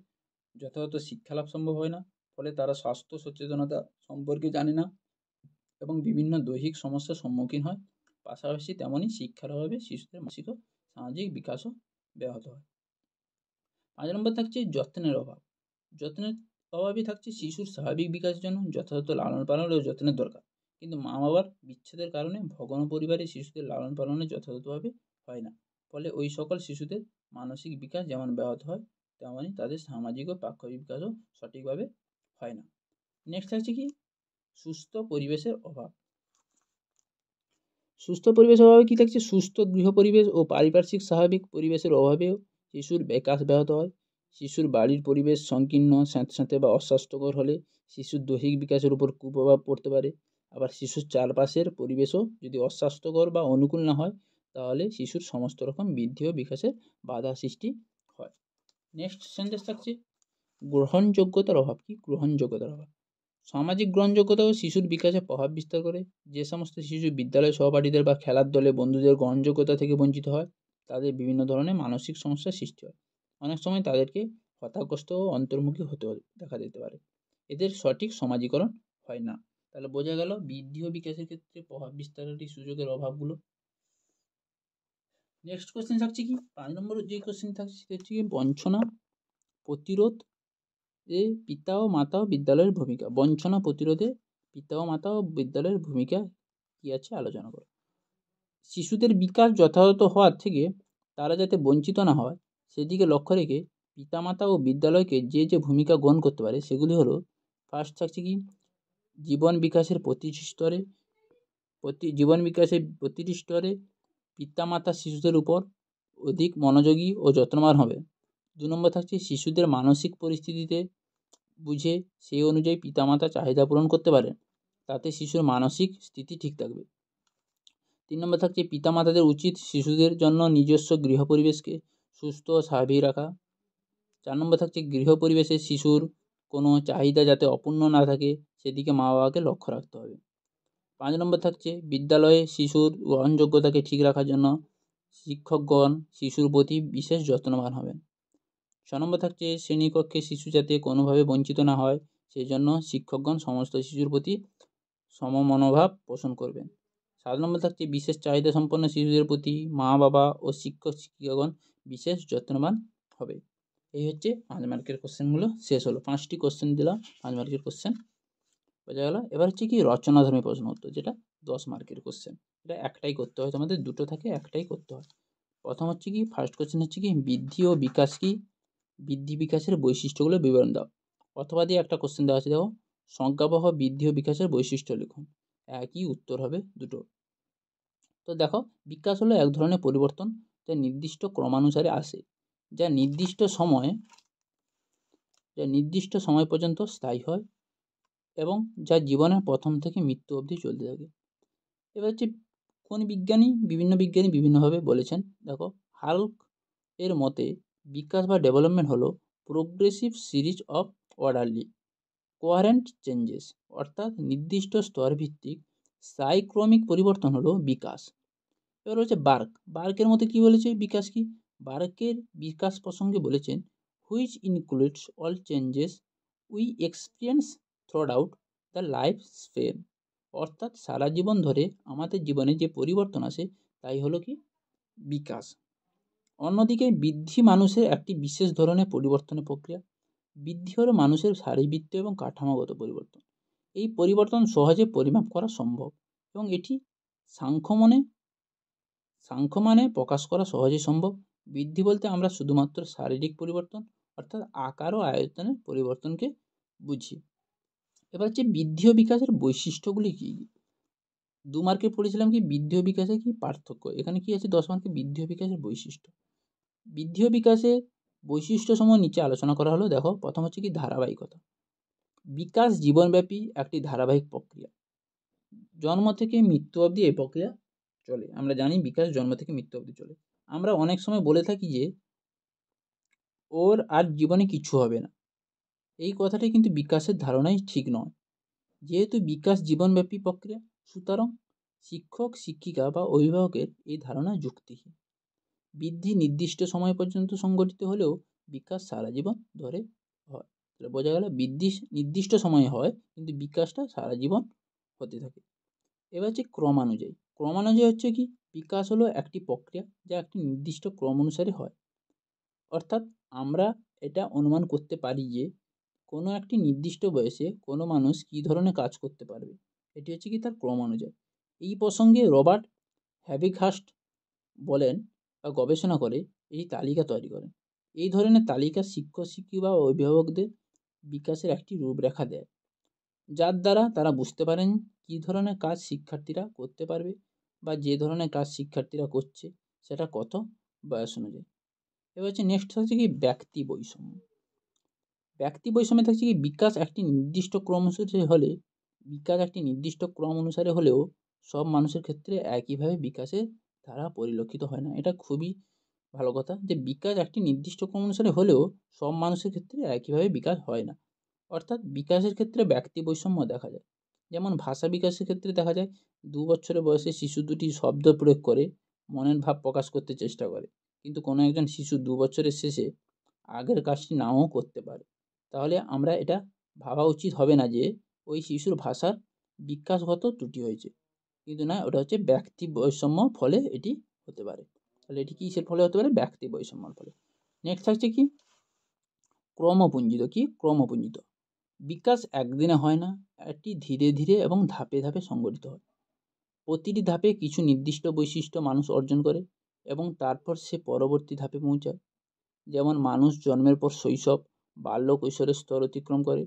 যথাযথ শিক্ষা লাভ সম্ভব হয় না, ফলে তারা স্বাস্থ্য সচেতনতা সম্পর্কে জানে না এবং বিভিন্ন দৈহিক সমস্যার সম্মুখীন হয়। পাশাপাশি তেমনই শিক্ষার অভাবে শিশুদের মানসিক ও সামাজিক বিকাশও ব্যাহত হয়। 5 নম্বর থাকছে যত্নের অভাব। যত্নের অভাবই থাকছে শিশুর স্বাভাবিক বিকাশের জন্য যথাযথ লালন পালন ও যত্নের দরকার, কিন্তু মা বাবার বিচ্ছেদের কারণে ভগ্ন পরিবারে শিশুদের লালন পালনে যথাযথভাবে হয় না, ফলে ওই সকল শিশুদের মানসিক বিকাশ যেমন ব্যাহত হয়, তেমনই তাদের সামাজিক ও পাক্ষবিক বিকাশও সঠিকভাবে হয় না। নেক্সট থাকছে কি সুস্থ পরিবেশের অভাব। সুস্থ পরিবেশের অভাবে কী থাকছে, সুস্থ গৃহ পরিবেশ ও পারিপার্শ্বিক স্বাভাবিক পরিবেশের অভাবেও শিশুর বিকাশ ব্যাহত হয়। শিশুর বাড়ির পরিবেশ সংকীর্ণ, স্যাঁতস্যাঁতে বা অস্বাস্থ্যকর হলে শিশুর দৈহিক বিকাশের উপর কুপ্রভাব পড়তে পারে। আবার শিশুর চারপাশের পরিবেশও যদি অস্বাস্থ্যকর বা অনুকূল না হয়, তাহলে শিশুর সমস্ত রকম বৃদ্ধি ও বিকাশের বাধা সৃষ্টি হয়। নেক্সট সেন্টেন্স থাকছে গ্রহণযোগ্যতার অভাব। কি গ্রহণযোগ্যতার অভাব, সামাজিক গ্রহণযোগ্যতাও শিশুর বিকাশে প্রভাব বিস্তার করে। যে সমস্ত শিশু বিদ্যালয় সহপাঠীদের বা খেলার দলে বন্ধুদের গ্রহণযোগ্যতা থেকে বঞ্চিত হয়, তাদের বিভিন্ন ধরনের মানসিক সমস্যার সৃষ্টি হয়। অনেক সময় তাদেরকে হতাশাগ্রস্ত ও অন্তর্মুখী হতে দেখা দিতে পারে। এদের সঠিক সমাজীকরণ হয় না। তাহলে বোঝা গেল বৃদ্ধি ও বিকাশের ক্ষেত্রে প্রভাব বিস্তারের এই সুযোগের অভাবগুলো। নেক্সট কোশ্চেন থাকছে কি 5 নম্বর যে কোশ্চেন থাকছে সেটা হচ্ছে কি বঞ্চনা প্রতিরোধ এ পিতা ও মাতা ও বিদ্যালয়ের ভূমিকা। বঞ্চনা প্রতিরোধে পিতা ও মাতা ও বিদ্যালয়ের ভূমিকা কি আছে আলোচনা করো। শিশুদের বিকাশ যথাযথ হওয়ার থেকে তারা যাতে বঞ্চিত না হয় সেদিকে লক্ষ্য রেখে পিতামাতা ও বিদ্যালয়কে যে যে ভূমিকা গ্রহণ করতে পারে সেগুলি হলো, ফার্স্ট থাকছে কি জীবন বিকাশের প্রতিটি স্তরে পিতামাতা শিশুদের উপর অধিক মনোযোগী ও যত্নবান হবে। 2 নম্বর থাকছে শিশুদের মানসিক পরিস্থিতিতে বুঝে সেই অনুযায়ী পিতামাতা চাহিদা পূরণ করতে পারেন, তাতে শিশুর মানসিক স্থিতি ঠিক থাকবে। 3 নম্বর থাকছে পিতামাতাদের উচিত শিশুদের জন্য নিজস্ব গৃহ পরিবেশকে সুস্থ ও স্বাভাবিক রাখা। 4 নম্বর থাকছে গৃহ পরিবেশে শিশুর কোনো চাহিদা যাতে অপূর্ণ না থাকে সেদিকে মা বাবাকে লক্ষ্য রাখতে হবে। 5 নম্বর থাকছে বিদ্যালয়ে শিশুর গ্রহণযোগ্যতাকে ঠিক রাখার জন্য শিক্ষকগণ শিশুর প্রতি বিশেষ যত্নবান হবেন। 6 নম্বর থাকছে শ্রেণীকক্ষে শিশু যাতে কোনোভাবে বঞ্চিত না হয় সেই জন্য শিক্ষকগণ সমস্ত শিশুর প্রতি সমমনোভাব পোষণ করবেন। 7 নম্বর থাকছে বিশেষ চাহিদা সম্পন্ন শিশুদের প্রতি মা বাবা ও শিক্ষক শিক্ষিকাগণ বিশেষ যত্নবান হবে। এই হচ্ছে 5 মার্কের কোশ্চেনগুলো শেষ হলো। 5টি কোশ্চেন দিলাম, 5 মার্কের কোশ্চেন বোঝা গেল। এবার হচ্ছে কি রচনাধর্মী প্রশ্ন উত্তর, যেটা 10 মার্কের কোশ্চেন। এটা একটাই করতে হয়, তোমাদের দুটো থাকে একটাই করতে হয়। প্রথম হচ্ছে কি ফার্স্ট কোশ্চেন হচ্ছে কি বৃদ্ধি ও বিকাশ কি, বৃদ্ধি বিকাশের বৈশিষ্ট্যগুলো বিবরণ দাও। অথবা দিয়ে একটা কোশ্চেন দেওয়া আছে, দেখো সংজ্ঞাবহ বৃদ্ধি ও বিকাশের বৈশিষ্ট্য লিখুন। একই উত্তর হবে দুটো। তো দেখো বিকাশ হলো এক ধরনের পরিবর্তন যা নির্দিষ্ট ক্রমানুসারে আসে, যা নির্দিষ্ট সময় পর্যন্ত স্থায়ী হয় এবং যা জীবনের প্রথম থেকে মৃত্যু অবধি চলতে থাকে। এবার হচ্ছে বিভিন্ন বিজ্ঞানী বিভিন্নভাবে বলেছেন। দেখো হাল্ক এর মতে বিকাশ বা ডেভেলপমেন্ট হলো progressive series of orderly quadrant changes, অর্থাৎ নির্দিষ্ট স্তর ভিত্তিক সাইক্রমিক পরিবর্তন হলো বিকাশ। এবার হচ্ছে বার্কের মতে কি বলেছে বিকাশ কি, বার্কের বিকাশ প্রসঙ্গে বলেছেন which includes all changes we experience throughout the life span, অর্থাৎ সারা জীবন ধরে আমাদের জীবনে যে পরিবর্তন আসে তাই হলো কি বিকাশ। অন্যদিকে বৃদ্ধি মানুষের একটি বিশেষ ধরনের পরিবর্তনের প্রক্রিয়া। বৃদ্ধি হলো মানুষের শারীরবৃত্তীয় এবং কাঠামোগত পরিবর্তন। এই পরিবর্তন সহজে পরিমাপ করা সম্ভব এবং এটি সাংখ্যমানে প্রকাশ করা সহজেই সম্ভব। বৃদ্ধি বলতে আমরা শুধুমাত্র শারীরিক পরিবর্তন অর্থাৎ আকার ও আয়তনের পরিবর্তনকে বুঝি। এবার হচ্ছে বৃদ্ধি ও বিকাশের বৈশিষ্ট্যগুলি কী। 2 মার্কে পড়েছিলাম কি বৃদ্ধি ও বিকাশের কি পার্থক্য, এখানে কি আছে 10 মার্কে বৃদ্ধি ও বিকাশের বৈশিষ্ট্য। বৃদ্ধি ও বিকাশের বৈশিষ্ট্য সমূহ নিচে আলোচনা করা হলো। দেখো প্রথম হচ্ছে কি ধারাবাহিকতা। বিকাশ জীবনব্যাপী একটি ধারাবাহিক প্রক্রিয়া, জন্ম থেকে মৃত্যু অবধি এই প্রক্রিয়া চলে। আমরা জানি বিকাশ জন্ম থেকে মৃত্যু অবধি চলে। আমরা অনেক সময় বলে থাকি যে ওর আর জীবনে কিছু হবে না, এই কথাটি কিন্তু বিকাশের ধারণাই ঠিক নয়। যেহেতু বিকাশ জীবনব্যাপী প্রক্রিয়া, সুতরাং শিক্ষক, শিক্ষিকা বা অভিভাবকের এই ধারণা যুক্তিহীন। বৃদ্ধি নির্দিষ্ট সময় পর্যন্ত সংগঠিত হলেও বিকাশ সারা জীবন ধরে হয়। তাহলে বোঝা গেল বৃদ্ধি নির্দিষ্ট সময়ে হয়, কিন্তু বিকাশটা সারা জীবন হতে থাকে। এবার হচ্ছে ক্রমানুযায়ী। ক্রমানুযায়ী হচ্ছে কি, বিকাশ হলো একটি প্রক্রিয়া যা একটি নির্দিষ্ট ক্রম অনুসারে হয়। অর্থাৎ আমরা এটা অনুমান করতে পারি যে কোনো একটি নির্দিষ্ট বয়সে কোনো মানুষ কী ধরনের কাজ করতে পারবে, এটি হচ্ছে কি তার ক্রম অনুযায়ী। এই প্রসঙ্গে রবার্ট হ্যাবিকহার্স্ট বলেন বা গবেষণা করে এই তালিকা তৈরি করেন। এই ধরনের তালিকা শিক্ষক, শিক্ষিকা বা অভিভাবকদের বিকাশের একটি রূপরেখা দেয়, যার দ্বারা তারা বুঝতে পারেন কী ধরনের কাজ শিক্ষার্থীরা করতে পারবে বা যে ধরনের কাজ শিক্ষার্থীরা করছে সেটা কত বয়স অনুযায়ী। এবার হচ্ছে নেক্সট হচ্ছে কি ব্যক্তি বৈষম্য। ব্যক্তি বৈষম্যে থাকছে কি, বিকাশ একটি নির্দিষ্ট ক্রম অনুসারে হলে হলেও সব মানুষের ক্ষেত্রে একইভাবে বিকাশের ধারা পরিলক্ষিত হয় না। এটা খুবই ভালো কথা, যে বিকাশ একটি নির্দিষ্ট ক্রম অনুসারে হলেও সব মানুষের ক্ষেত্রে একইভাবে বিকাশ হয় না। অর্থাৎ বিকাশের ক্ষেত্রে ব্যক্তি বৈষম্য দেখা যায়। যেমন ভাষা বিকাশের ক্ষেত্রে দেখা যায় 2 বছরের বয়সে শিশু দুটি শব্দ প্রয়োগ করে মনের ভাব প্রকাশ করতে চেষ্টা করে, কিন্তু কোনো একজন শিশু 2 বছরের শেষে আগের কাজটি নাও করতে পারে। তাহলে আমরা এটা ভাবা উচিত হবে না যে ওই শিশুর ভাষার বিকাশগত ত্রুটি হয়েছে, কিন্তু না, ওটা হচ্ছে ব্যক্তি বৈষম্য ফলে এটি হতে পারে। তাহলে এটি কিসের ফলে হতে পারে? ব্যক্তি বৈষম্যর ফলে। নেক্সট থাকছে কি ক্রমপুঞ্জিত। বিকাশ একদিনে হয় না, এটি ধীরে ধীরে এবং ধাপে ধাপে সংগঠিত হয়। প্রতিটি ধাপে কিছু নির্দিষ্ট বৈশিষ্ট্য মানুষ অর্জন করে এবং তারপর সে পরবর্তী ধাপে পৌঁছায়। যেমন মানুষ জন্মের পর শৈশব, বাল্য, কৈশোরের স্তর অতিক্রম করে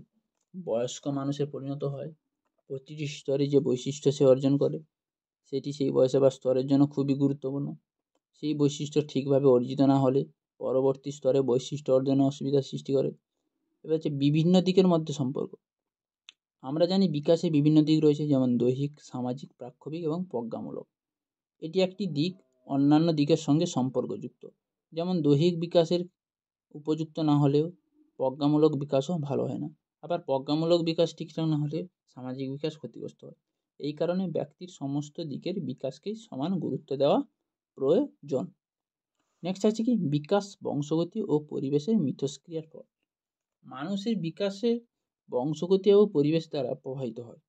বয়স্ক মানুষে পরিণত হয়। প্রতিটি স্তরে যে বৈশিষ্ট্য সে অর্জন করে সেটি সেই বয়সে বা স্তরের জন্য খুবই গুরুত্বপূর্ণ। সেই বৈশিষ্ট্য ঠিকভাবে অর্জিত না হলে পরবর্তী স্তরে বৈশিষ্ট্য অর্জনে অসুবিধার সৃষ্টি করে। এবার হচ্ছে বিভিন্ন দিকের মধ্যে সম্পর্ক। আমরা জানি বিকাশে বিভিন্ন দিক রয়েছে, যেমন দৈহিক, সামাজিক, প্রাক্ষবিক এবং প্রজ্ঞামূলক। এটি একটি দিক অন্যান্য দিকের সঙ্গে সম্পর্কযুক্ত। যেমন দৈহিক বিকাশের উপযুক্ত না হলেও প্রজ্ঞামূলক বিকাশও ভালো হয় না, আবার প্রজ্ঞামূলক বিকাশ ঠিকঠাক না হলে সামাজিক বিকাশ ক্ষতিগ্রস্ত হয়। এই কারণে ব্যক্তির সমস্ত দিকের বিকাশকেই সমান গুরুত্ব দেওয়া প্রয়োজন। নেক্সট আছে কি বিকাশ, বংশগতি ও পরিবেশের মিথস্ক্রিয়ার ফল। মানুষের বিকাশের বংশগতি ও পরিবেশ দ্বারা প্রভাবিত হয়।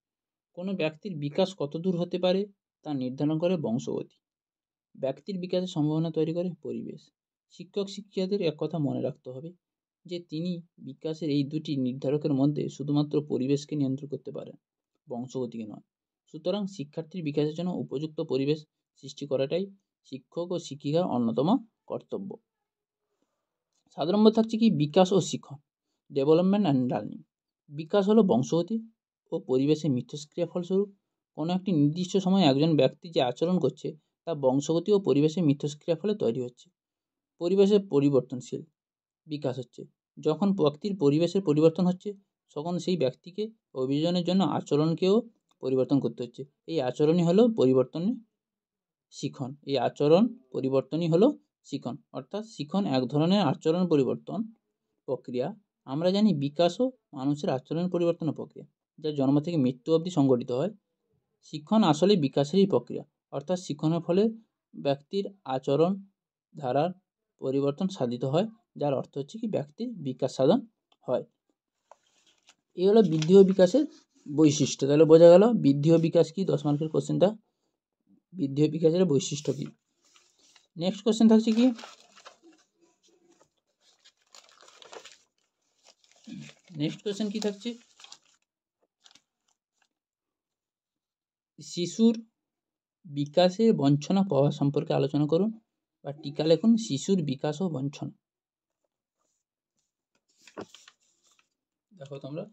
কোনো ব্যক্তির বিকাশ কতদূর হতে পারে তা নির্ধারণ করে বংশগতি। ব্যক্তির বিকাশের সম্ভাবনা তৈরি করে পরিবেশ। শিক্ষক, শিক্ষিকাদের এক কথা মনে রাখতে হবে যে তিনি বিকাশের এই দুটি নির্ধারকের মধ্যে শুধুমাত্র পরিবেশকে নিয়ন্ত্রণ করতে পারেন, বংশগতিকে নয়। সুতরাং শিক্ষার্থীর বিকাশের জন্য উপযুক্ত পরিবেশ সৃষ্টি করাটাই শিক্ষক ও শিক্ষিকার অন্যতম কর্তব্য। সাধারণত থাকছে কি বিকাশ ও শিক্ষণ, ডেভেলপমেন্ট অ্যান্ড লার্নিং। বিকাশ হলো বংশগতি ও পরিবেশের মিথস্ক্রিয়া ফলস্বরূপ। কোনো একটি নির্দিষ্ট সময়ে একজন ব্যক্তি যে আচরণ করছে তা বংশগতি ও পরিবেশের মিথস্ক্রিয়ার ফলে তৈরি হচ্ছে। পরিবেশের পরিবর্তনশীল বিকাশ হচ্ছে যখন ব্যক্তির পরিবেশের পরিবর্তন হচ্ছে, তখন সেই ব্যক্তিকে অভিযোজনের জন্য আচরণকেও পরিবর্তন করতে হচ্ছে। এই আচরণই হলো পরিবর্তনের শিখন। এই আচরণ পরিবর্তনই হলো শিখন, অর্থাৎ শিখন এক ধরনের আচরণ পরিবর্তন প্রক্রিয়া। আমরা জানি বিকাশও মানুষের আচরণ পরিবর্তনের প্রক্রিয়া, যা জন্ম থেকে মৃত্যু অবধি সংঘটিত হয়। শিক্ষণ আসলে বিকাশেরই প্রক্রিয়া, অর্থাৎ শিক্ষণের ফলে ব্যক্তির আচরণ ধারার পরিবর্তন সাধিত হয়, যার অর্থ হচ্ছে কি ব্যক্তির বিকাশ সাধন হয়। এই হলো বৃদ্ধি ও বিকাশের বৈশিষ্ট্য। তাহলে বোঝা গেল বৃদ্ধি ও বিকাশ কি, 10 মার্কের কোশ্চেনটা বৃদ্ধি ও বিকাশের বৈশিষ্ট্য কি। নেক্সট কোশ্চেন থাকছে কি থাকছে শিশুর বিকাশে বঞ্চনা প্রভাব সম্পর্কে আলোচনা করুন বা টিকা লিখুন। শিশুর বিকাশ ও বঞ্চনা। দেখো তোমরা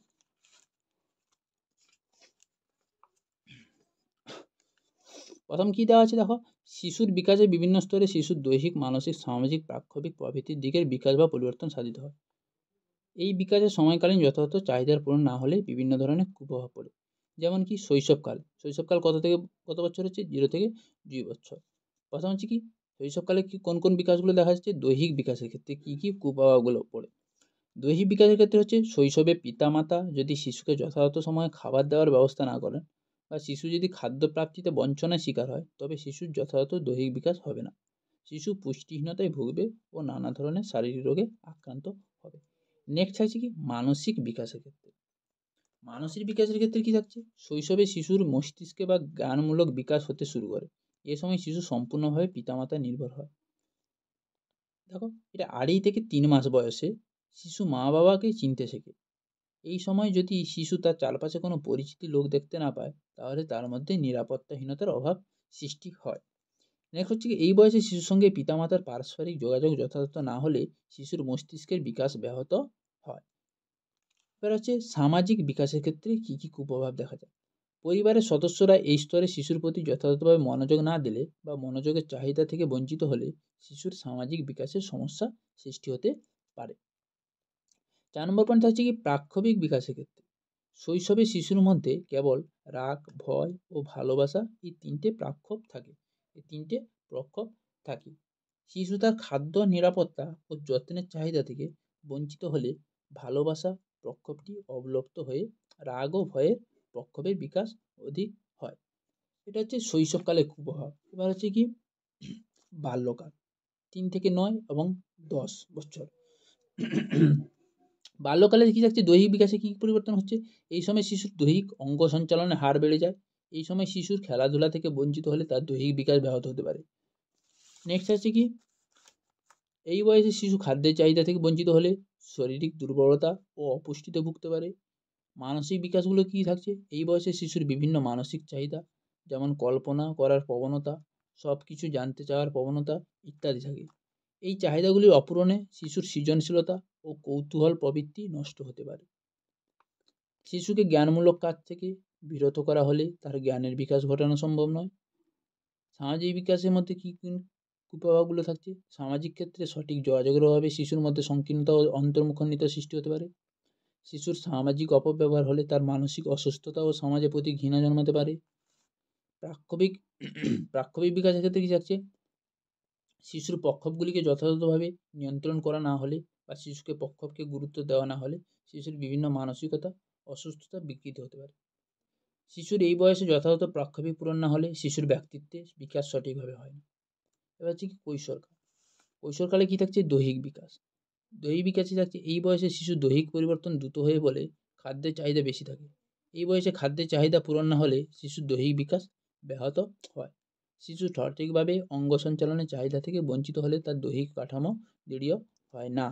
প্রথম কি দেওয়া আছে, দেখো শিশুর বিকাশে বিভিন্ন স্তরে শিশুর দৈহিক, মানসিক, সামাজিক, প্রাক্ষবিক প্রভৃতির দিকের বিকাশ বা পরিবর্তন সাধিত হয়। এই বিকাশের সময়কালীন যথাযথ চাহিদার পূরণ না হলে বিভিন্ন ধরনের কুপ্রভাব পড়ে। যেমন কি শৈশবকাল কত থেকে কত বছর হচ্ছে? 0 থেকে 2 বছর। প্রথম হচ্ছে কি শৈশবকালে কি কোন কোন বিকাশগুলো দেখা যাচ্ছে? দৈহিক বিকাশের ক্ষেত্রে কি কি কুপ্রভাবগুলো পড়ে। দৈহিক বিকাশের ক্ষেত্রে হচ্ছে শৈশবে পিতামাতা যদি শিশুকে যথাযথ সময়ে খাবার দেওয়ার ব্যবস্থা না করেন বা শিশু যদি খাদ্য প্রাপ্তিতে বঞ্চনার শিকার হয়, তবে শিশুর যথাযথ দৈহিক বিকাশ হবে না। শিশু পুষ্টিহীনতায় ভুগবে ও নানা ধরনের শারীরিক রোগে আক্রান্ত হবে। নেক্সট আছে কি মানসিক বিকাশের ক্ষেত্রে। মানসিক বিকাশের ক্ষেত্রে কি থাকছে, শৈশবে শিশুর মস্তিষ্কে বা জ্ঞানমূলক বিকাশ হতে শুরু করে। এ সময় শিশু সম্পূর্ণভাবে পিতামাতায় নির্ভর হয়। দেখো, এটা 2.5 থেকে 3 মাস বয়সে শিশু মা বাবাকে চিনতে শেখে। এই সময় যদি শিশু তার চারপাশে কোনো পরিচিত লোক দেখতে না পায়, তাহলে তার মধ্যে নিরাপত্তাহীনতার অভাব সৃষ্টি হয়। নেক্সট হচ্ছে কি, এই বয়সে শিশুর সঙ্গে পিতামাতার পারস্পরিক যোগাযোগ যথাযথ না হলে শিশুর মস্তিষ্কের বিকাশ ব্যাহত হয়। এবার হচ্ছে সামাজিক বিকাশের ক্ষেত্রে কী কী কুপ্রভাব দেখা যায়। পরিবারের সদস্যরা এই স্তরে শিশুর প্রতি যথাযথভাবে মনোযোগ না দিলে বা মনোযোগের চাহিদা থেকে বঞ্চিত হলে শিশুর সামাজিক বিকাশের সমস্যা সৃষ্টি হতে পারে। 4 নম্বর পয়েন্ট হচ্ছে কি প্রাক্ষবিক বিকাশের ক্ষেত্রে। শৈশবে শিশুর মধ্যে কেবল রাগ, ভয় ও ভালোবাসা এই 3টে প্রাক্ষোভ থাকে। এই 3টে প্রক্ষোভ থাকে। শিশু তার খাদ্য, নিরাপত্তা ও যত্নের চাহিদা থেকে বঞ্চিত হলে ভালোবাসা প্রক্ষোভটি অবলুপ্ত হয়ে রাগ ও ভয়ের প্রক্ষোভের বিকাশ অধিক হয়। এটা হচ্ছে শৈশবকালের কুপ্রভাব। এবার হচ্ছে কি বাল্যকাল, 3 থেকে 9 এবং 10 বছর। বাল্যকালে কি থাকছে, দৈহিক বিকাশে কী পরিবর্তন হচ্ছে। এই সময় শিশুর দৈহিক অঙ্গ সঞ্চালনের হার বেড়ে যায়। এই সময় শিশুর খেলাধুলা থেকে বঞ্চিত হলে তার দৈহিক বিকাশ ব্যাহত হতে পারে। নেক্সট আছে কি, এই বয়সে শিশু খাদ্যের চাহিদা থেকে বঞ্চিত হলে শারীরিক দুর্বলতা ও অপুষ্টিতে ভুগতে পারে। মানসিক বিকাশগুলো কী থাকছে, এই বয়সে শিশুর বিভিন্ন মানসিক চাহিদা, যেমন কল্পনা করার প্রবণতা, সব কিছু জানতে চাওয়ার প্রবণতা ইত্যাদি থাকে। এই চাহিদাগুলির অপূরণে শিশুর সৃজনশীলতা ও কৌতূহল প্রবৃত্তি নষ্ট হতে পারে। শিশুকে জ্ঞানমূলক কাজ থেকে বিরত করা হলে তার জ্ঞানের বিকাশ ঘটানো সম্ভব নয়। সামাজিক বিকাশের মধ্যে কী কী কুপ্রভাবগুলো থাকছে, সামাজিক ক্ষেত্রে সঠিক যোগাযোগের অভাবে শিশুর মধ্যে সংকীর্ণতা ও অন্তর্মুখনিতার সৃষ্টি হতে পারে। শিশুর সামাজিক অপব্যবহার হলে তার মানসিক অসুস্থতা ও সমাজের প্রতি ঘৃণা জন্মাতে পারে। প্রাক্ষবিক প্রাক্ষবিক বিকাশের ক্ষেত্রে কী থাকছে, শিশুর প্রক্ষোভগুলিকে যথাযথভাবে নিয়ন্ত্রণ করা না হলে বা শিশুকে প্রক্ষোভকে গুরুত্ব দেওয়া না হলে শিশুর বিভিন্ন মানসিকতা অসুস্থতা বিকৃত হতে পারে। শিশুর এই বয়সে যথাযথ প্রাক্ষবিক পূরণ না হলে শিশুর ব্যক্তিত্বের বিকাশ সঠিকভাবে হয় না। এবার হচ্ছে কি কৈশোরকাল। কৈশোরকালে কী থাকছে, দৈহিক বিকাশ। দৈহিক বিকাশে থাকছে, এই বয়সে শিশুর দৈহিক পরিবর্তন দ্রুত হয়ে বলে খাদ্যের চাহিদা বেশি থাকে। এই বয়সে খাদ্যের চাহিদা পূরণ না হলে শিশুর দৈহিক বিকাশ ব্যাহত হয়। শিশু সঠিকভাবে অঙ্গ সঞ্চালনের চাহিদা থেকে বঞ্চিত হলে তার দৈহিক কাঠামো দৃঢ় হয় না।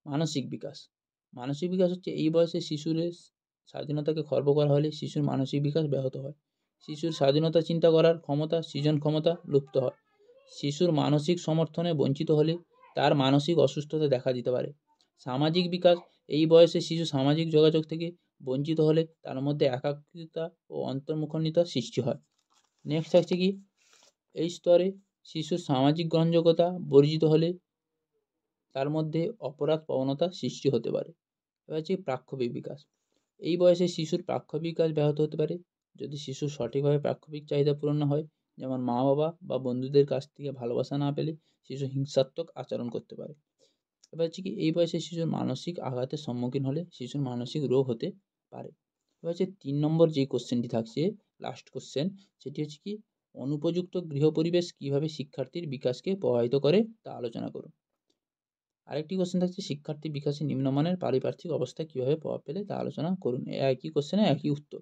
মানসিক বিকাশ। মানসিক বিকাশ হচ্ছে, এই বয়সে শিশুর স্বাধীনতাকে খর্ব করা হলে শিশুর মানসিক বিকাশ ব্যাহত হয়। শিশুর স্বাধীনতা চিন্তা করার ক্ষমতা, সৃজন ক্ষমতা লুপ্ত হয়। শিশুর মানসিক সমর্থনে বঞ্চিত হলে তার মানসিক অসুস্থতা দেখা দিতে পারে। সামাজিক বিকাশ, এই বয়সে শিশু সামাজিক যোগাযোগ থেকে বঞ্চিত হলে তার মধ্যে একাকিত্বতা ও অন্তর্মুখনিতা সৃষ্টি হয়। নেক্সট থাকছে কি, এই স্তরে শিশুর সামাজিক গ্রহণযোগ্যতা বর্জিত হলে তার মধ্যে অপরাধ প্রবণতা সৃষ্টি হতে পারে। এবার হচ্ছে প্রাক্ষবিক বিকাশ। এই বয়সে শিশুর প্রাক্ষবিক বিকাশ ব্যাহত হতে পারে যদি শিশুর সঠিকভাবে প্রাক্ষবিক চাহিদা পূরণ না হয়। যেমন মা বাবা বা বন্ধুদের কাছ থেকে ভালোবাসা না পেলে শিশু হিংসাত্মক আচরণ করতে পারে। এবার হচ্ছে কি, এই বয়সে শিশুর মানসিক আঘাতের সম্মুখীন হলে শিশুর মানসিক রোগ হতে পারে। এবার হচ্ছে 3 নম্বর যে কোশ্চেনটি থাকছে, লাস্ট কোশ্চেন, সেটি হচ্ছে কি, অনুপযুক্ত গৃহ পরিবেশ কীভাবে শিক্ষার্থীর বিকাশকে প্রভাবিত করে তা আলোচনা করুন। আরেকটি কোশ্চেন থাকছে, শিক্ষার্থী বিকাশে নিম্নমানের পারিপার্শ্বিক অবস্থা কীভাবে প্রভাব ফেলে তা আলোচনা করুন। একই কোশ্চেনে একই উত্তর।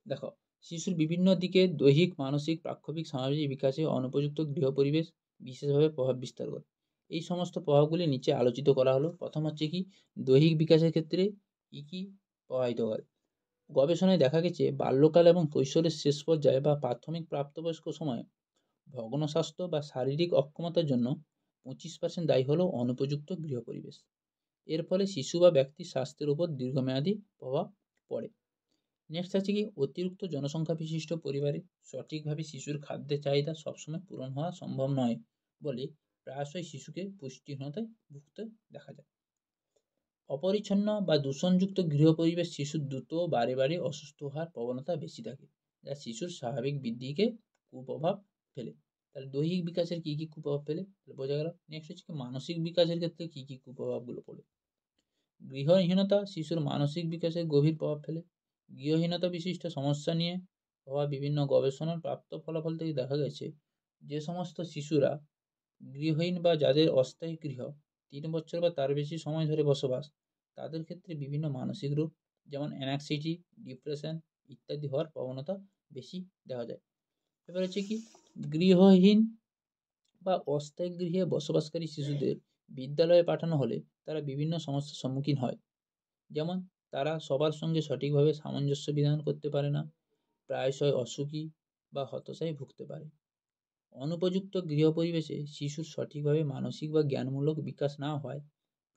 দেখো, শিশুর বিভিন্ন দিকে দৈহিক, মানসিক, প্রাক্ষবিক, সামাজিক বিকাশে অনুপযুক্ত গৃহ পরিবেশ বিশেষভাবে প্রভাব বিস্তার করে। এই সমস্ত প্রভাবগুলি নিচে আলোচিত করা হলো। প্রথম হচ্ছে কি, দৈহিক বিকাশের ক্ষেত্রে কী কী প্রভাবিত করে। গবেষণায় দেখা গেছে বাল্যকাল এবং কৈশোরের শেষ পর্যায়ে বা প্রাথমিক প্রাপ্তবয়স্ক সময়ে ভগ্ন স্বাস্থ্য বা শারীরিক অক্ষমতার জন্য 25% দায়ী হলো অনুপযুক্ত গৃহ পরিবেশ। এর ফলে শিশু বা ব্যক্তির স্বাস্থ্যের উপর দীর্ঘমেয়াদী প্রভাব পড়ে। নেক্সট আছে কি, অতিরিক্ত জনসংখ্যা বিশিষ্ট পরিবারে সঠিকভাবে শিশুর খাদ্যের চাহিদা সবসময় পূরণ হওয়া সম্ভব নয় বলে প্রায়শই শিশুকে পুষ্টিহীনতায় ভুগতে দেখা যায়। অপরিচ্ছন্ন বা দূষণযুক্ত গৃহ পরিবেশ শিশুর দ্রুত বারে বারে অসুস্থ হওয়ার প্রবণতা বেশি থাকে, যা শিশুর স্বাভাবিক বৃদ্ধিকে কুপ্রভাব ফেলে। তাহলে দৈহিক বিকাশের কী কী কুপ্রভাব ফেলে বোঝা গেল। নেক্সট হচ্ছে মানসিক বিকাশের ক্ষেত্রে কী কী কুপ্রভাবগুলো পড়ে। গৃহহীনতা শিশুর মানসিক বিকাশে গভীর প্রভাব ফেলে। গৃহহীনতা বিশিষ্ট সমস্যা নিয়ে হওয়া বিভিন্ন গবেষণার প্রাপ্ত ফলাফল থেকে দেখা গেছে যে সমস্ত শিশুরা গৃহহীন বা যাদের অস্থায়ী গৃহ 3 বছর বা তার বেশি সময় ধরে বসবাস, তাদের ক্ষেত্রে বিভিন্ন মানসিক রোগ যেমন অ্যাংজাইটি, ডিপ্রেশন ইত্যাদি হওয়ার প্রবণতা বেশি দেখা যায়। এবার হচ্ছে কি, গৃহহীন বা অস্থায়ী গৃহে বসবাসকারী শিশুদের বিদ্যালয়ে পাঠানো হলে তারা বিভিন্ন সমস্যার সম্মুখীন হয়। যেমন তারা সবার সঙ্গে সঠিকভাবে সামঞ্জস্য বিধান করতে পারে না, প্রায়শই অসুখী বা হতাশায় ভুগতে পারে। অনুপযুক্ত গৃহ পরিবেশে শিশুর সঠিকভাবে মানসিক বা জ্ঞানমূলক বিকাশ না হয়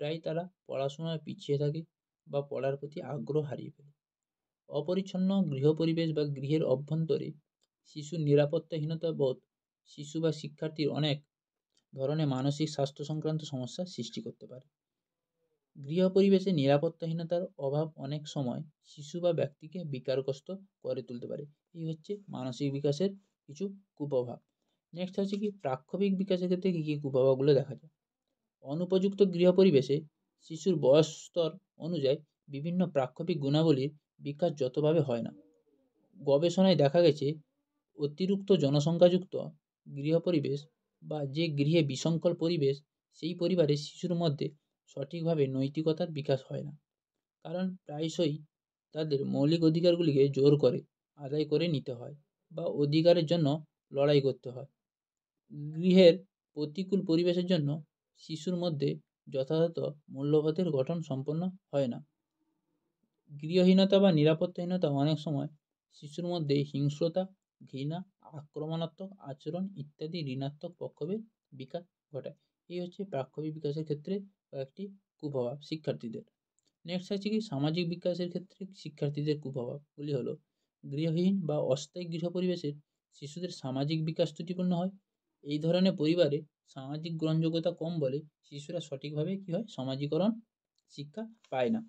প্রায় তারা পড়াশোনায় পিছিয়ে থাকে বা পড়ার প্রতি আগ্রহ হারিয়ে ফেলে। অপরিচ্ছন্ন গৃহ পরিবেশ বা গৃহের অভ্যন্তরে শিশুর নিরাপত্তাহীনতা বোধ শিশু বা শিক্ষার্থীর অনেক ধরনের মানসিক স্বাস্থ্য সংক্রান্ত সমস্যা সৃষ্টি করতে পারে। গৃহ পরিবেশে নিরাপত্তাহীনতার অভাব অনেক সময় শিশু বা ব্যক্তিকে বিকারগ্রস্ত করে তুলতে পারে। এই হচ্ছে মানসিক বিকাশের কিছু কুপ্রভাব। নেক্সট হচ্ছে কি, প্রাক্ষবিক বিকাশের ক্ষেত্রে কী কী কুপ্রভাবগুলো দেখা যায়। অনুপযুক্ত গৃহ পরিবেশে শিশুর বয়স স্তর অনুযায়ী বিভিন্ন প্রাক্ষবিক গুণাবলীর বিকাশ যতভাবে হয় না। গবেষণায় দেখা গেছে অতিরিক্ত জনসংখ্যাযুক্ত গৃহ পরিবেশ বা যে গৃহে বিশৃঙ্খল পরিবেশ, সেই পরিবারের শিশুর মধ্যে সঠিকভাবে নৈতিকতার বিকাশ হয় না, কারণ প্রায়শই তাদের মৌলিক অধিকারগুলিকে জোর করে আদায় করে নিতে হয় বা অধিকারের জন্য লড়াই করতে হয়। গৃহের প্রতিকূল পরিবেশের জন্য শিশুর মধ্যে যথাযথ মূল্যবোধের গঠন সম্পন্ন হয় না। গৃহহীনতা বা নিরাপত্তাহীনতা অনেক সময় শিশুর মধ্যে হিংস্রতা, ঘৃণা, আক্রমণাত্মক আচরণ ইত্যাদি ঋণাত্মক প্রভাবের বিকাশ ঘটায়। এই হচ্ছে প্রাক্ষবিক বিকাশের ক্ষেত্রে কয়েকটি কুপ্রভাব শিক্ষার্থীদের। নেক্সট হচ্ছে কি, সামাজিক বিকাশের ক্ষেত্রে শিক্ষার্থীদের কুপ্রভাবগুলি হলো গৃহহীন বা অস্থায়ী গৃহ পরিবেশের শিশুদের সামাজিক বিকাশ ত্রুটিপূর্ণ হয়। এই ধরনের পরিবারে সামাজিক গ্রহণযোগ্যতা কম বলে শিশুরা সঠিকভাবে কী হয়, সমাজীকরণ শিক্ষা পায় না।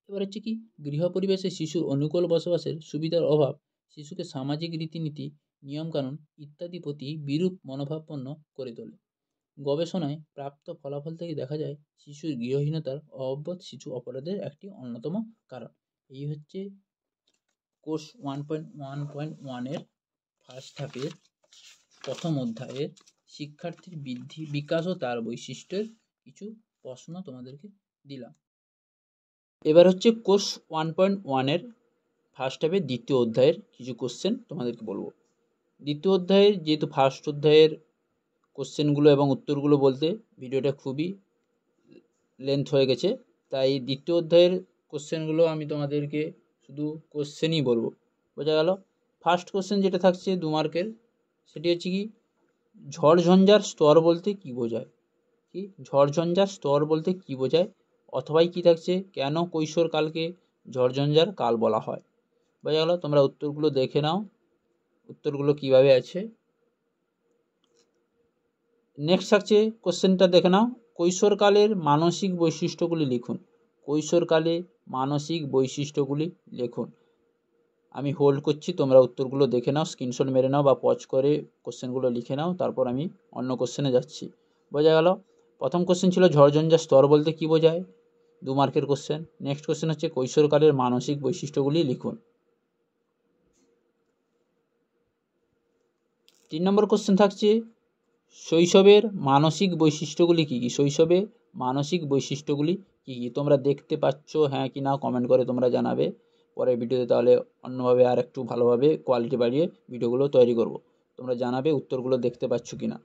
এবার হচ্ছে কি, গৃহ পরিবেশে শিশুর অনুকূল বসবাসের সুবিধার অভাব শিশুকে সামাজিক রীতিনীতি, নিয়মকানুন ইত্যাদি প্রতি বিরূপ মনোভাবাপন্ন করে তোলে। গবেষণায় প্রাপ্ত ফলাফল থেকে দেখা যায় শিশুর গৃহহীনতার অব্যবহৃত শিশু অপরাধের একটি অন্যতম কারণ। এই হচ্ছে কোর্স 1.1.1-এর ফার্স্ট হাফের প্রথম অধ্যায়ের শিক্ষার্থীর বৃদ্ধি, বিকাশ ও তার বৈশিষ্ট্যের কিছু প্রশ্ন তোমাদেরকে দিলাম। এবার হচ্ছে কোর্স 1.1-এর ফার্স্ট হাফের দ্বিতীয় অধ্যায়ের কিছু কোশ্চেন তোমাদেরকে বলবো। দ্বিতীয় অধ্যায়ের যেহেতু ফার্স্ট অধ্যায়ের কোশ্চেনগুলো এবং উত্তরগুলো বলতে ভিডিওটা খুবই লেন্থ হয়ে গেছে, তাই দ্বিতীয় অধ্যায়ের কোশ্চেনগুলো আমি তোমাদেরকে শুধু কোশ্চেনই বলবো। বোঝা গেল? ফার্স্ট কোশ্চেন যেটা থাকছে 2 মার্কের, সেটি হচ্ছে কি, ঝড়ঝঞ্ঝার স্তর বলতে কী বোঝায়? কি ঝড়ঝঞ্ঝার স্তর বলতে কী বোঝায়? অথবাই কী থাকছে, কেন কৈশোরকালকে ঝড়ঝঞ্ঝার কাল বলা হয়? বোঝা গেল? তোমরা উত্তরগুলো দেখে নাও, উত্তরগুলো কীভাবে আছে। নেক্সট থাকছে কোশ্চেনটা দেখে নাও, কৈশোরকালের মানসিক বৈশিষ্ট্যগুলি লিখুন। কৈশোরকালে মানসিক বৈশিষ্ট্যগুলি লিখুন। আমি হোল্ড করছি, তোমরা উত্তরগুলো দেখে নাও, স্ক্রিনশট মেরে নাও বা পজ করে কোশ্চেনগুলো লিখে নাও, তারপর আমি অন্য কোশ্চেনে যাচ্ছি। বোঝা গেল? প্রথম কোশ্চেন ছিল ঝড়ঝঞ্ঝার স্তর বলতে কী বোঝায়, 2 মার্কের কোশ্চেন। নেক্সট কোশ্চেন হচ্ছে কৈশোরকালের মানসিক বৈশিষ্ট্যগুলি লিখুন। 3 নম্বর কোশ্চেন থাকছে শৈশবের মানসিক বৈশিষ্ট্যগুলি কী কী? শৈশবের মানসিক বৈশিষ্ট্যগুলি কী কী? তোমরা দেখতে পাচ্ছ হ্যাঁ কি না কমেন্ট করে তোমরা জানাবে। পরের ভিডিওতে তাহলে অন্যভাবে আর একটু ভালোভাবে কোয়ালিটি বাড়িয়ে ভিডিওগুলো তৈরি করব। তোমরা জানাবে উত্তরগুলো দেখতে পাচ্ছ কি না।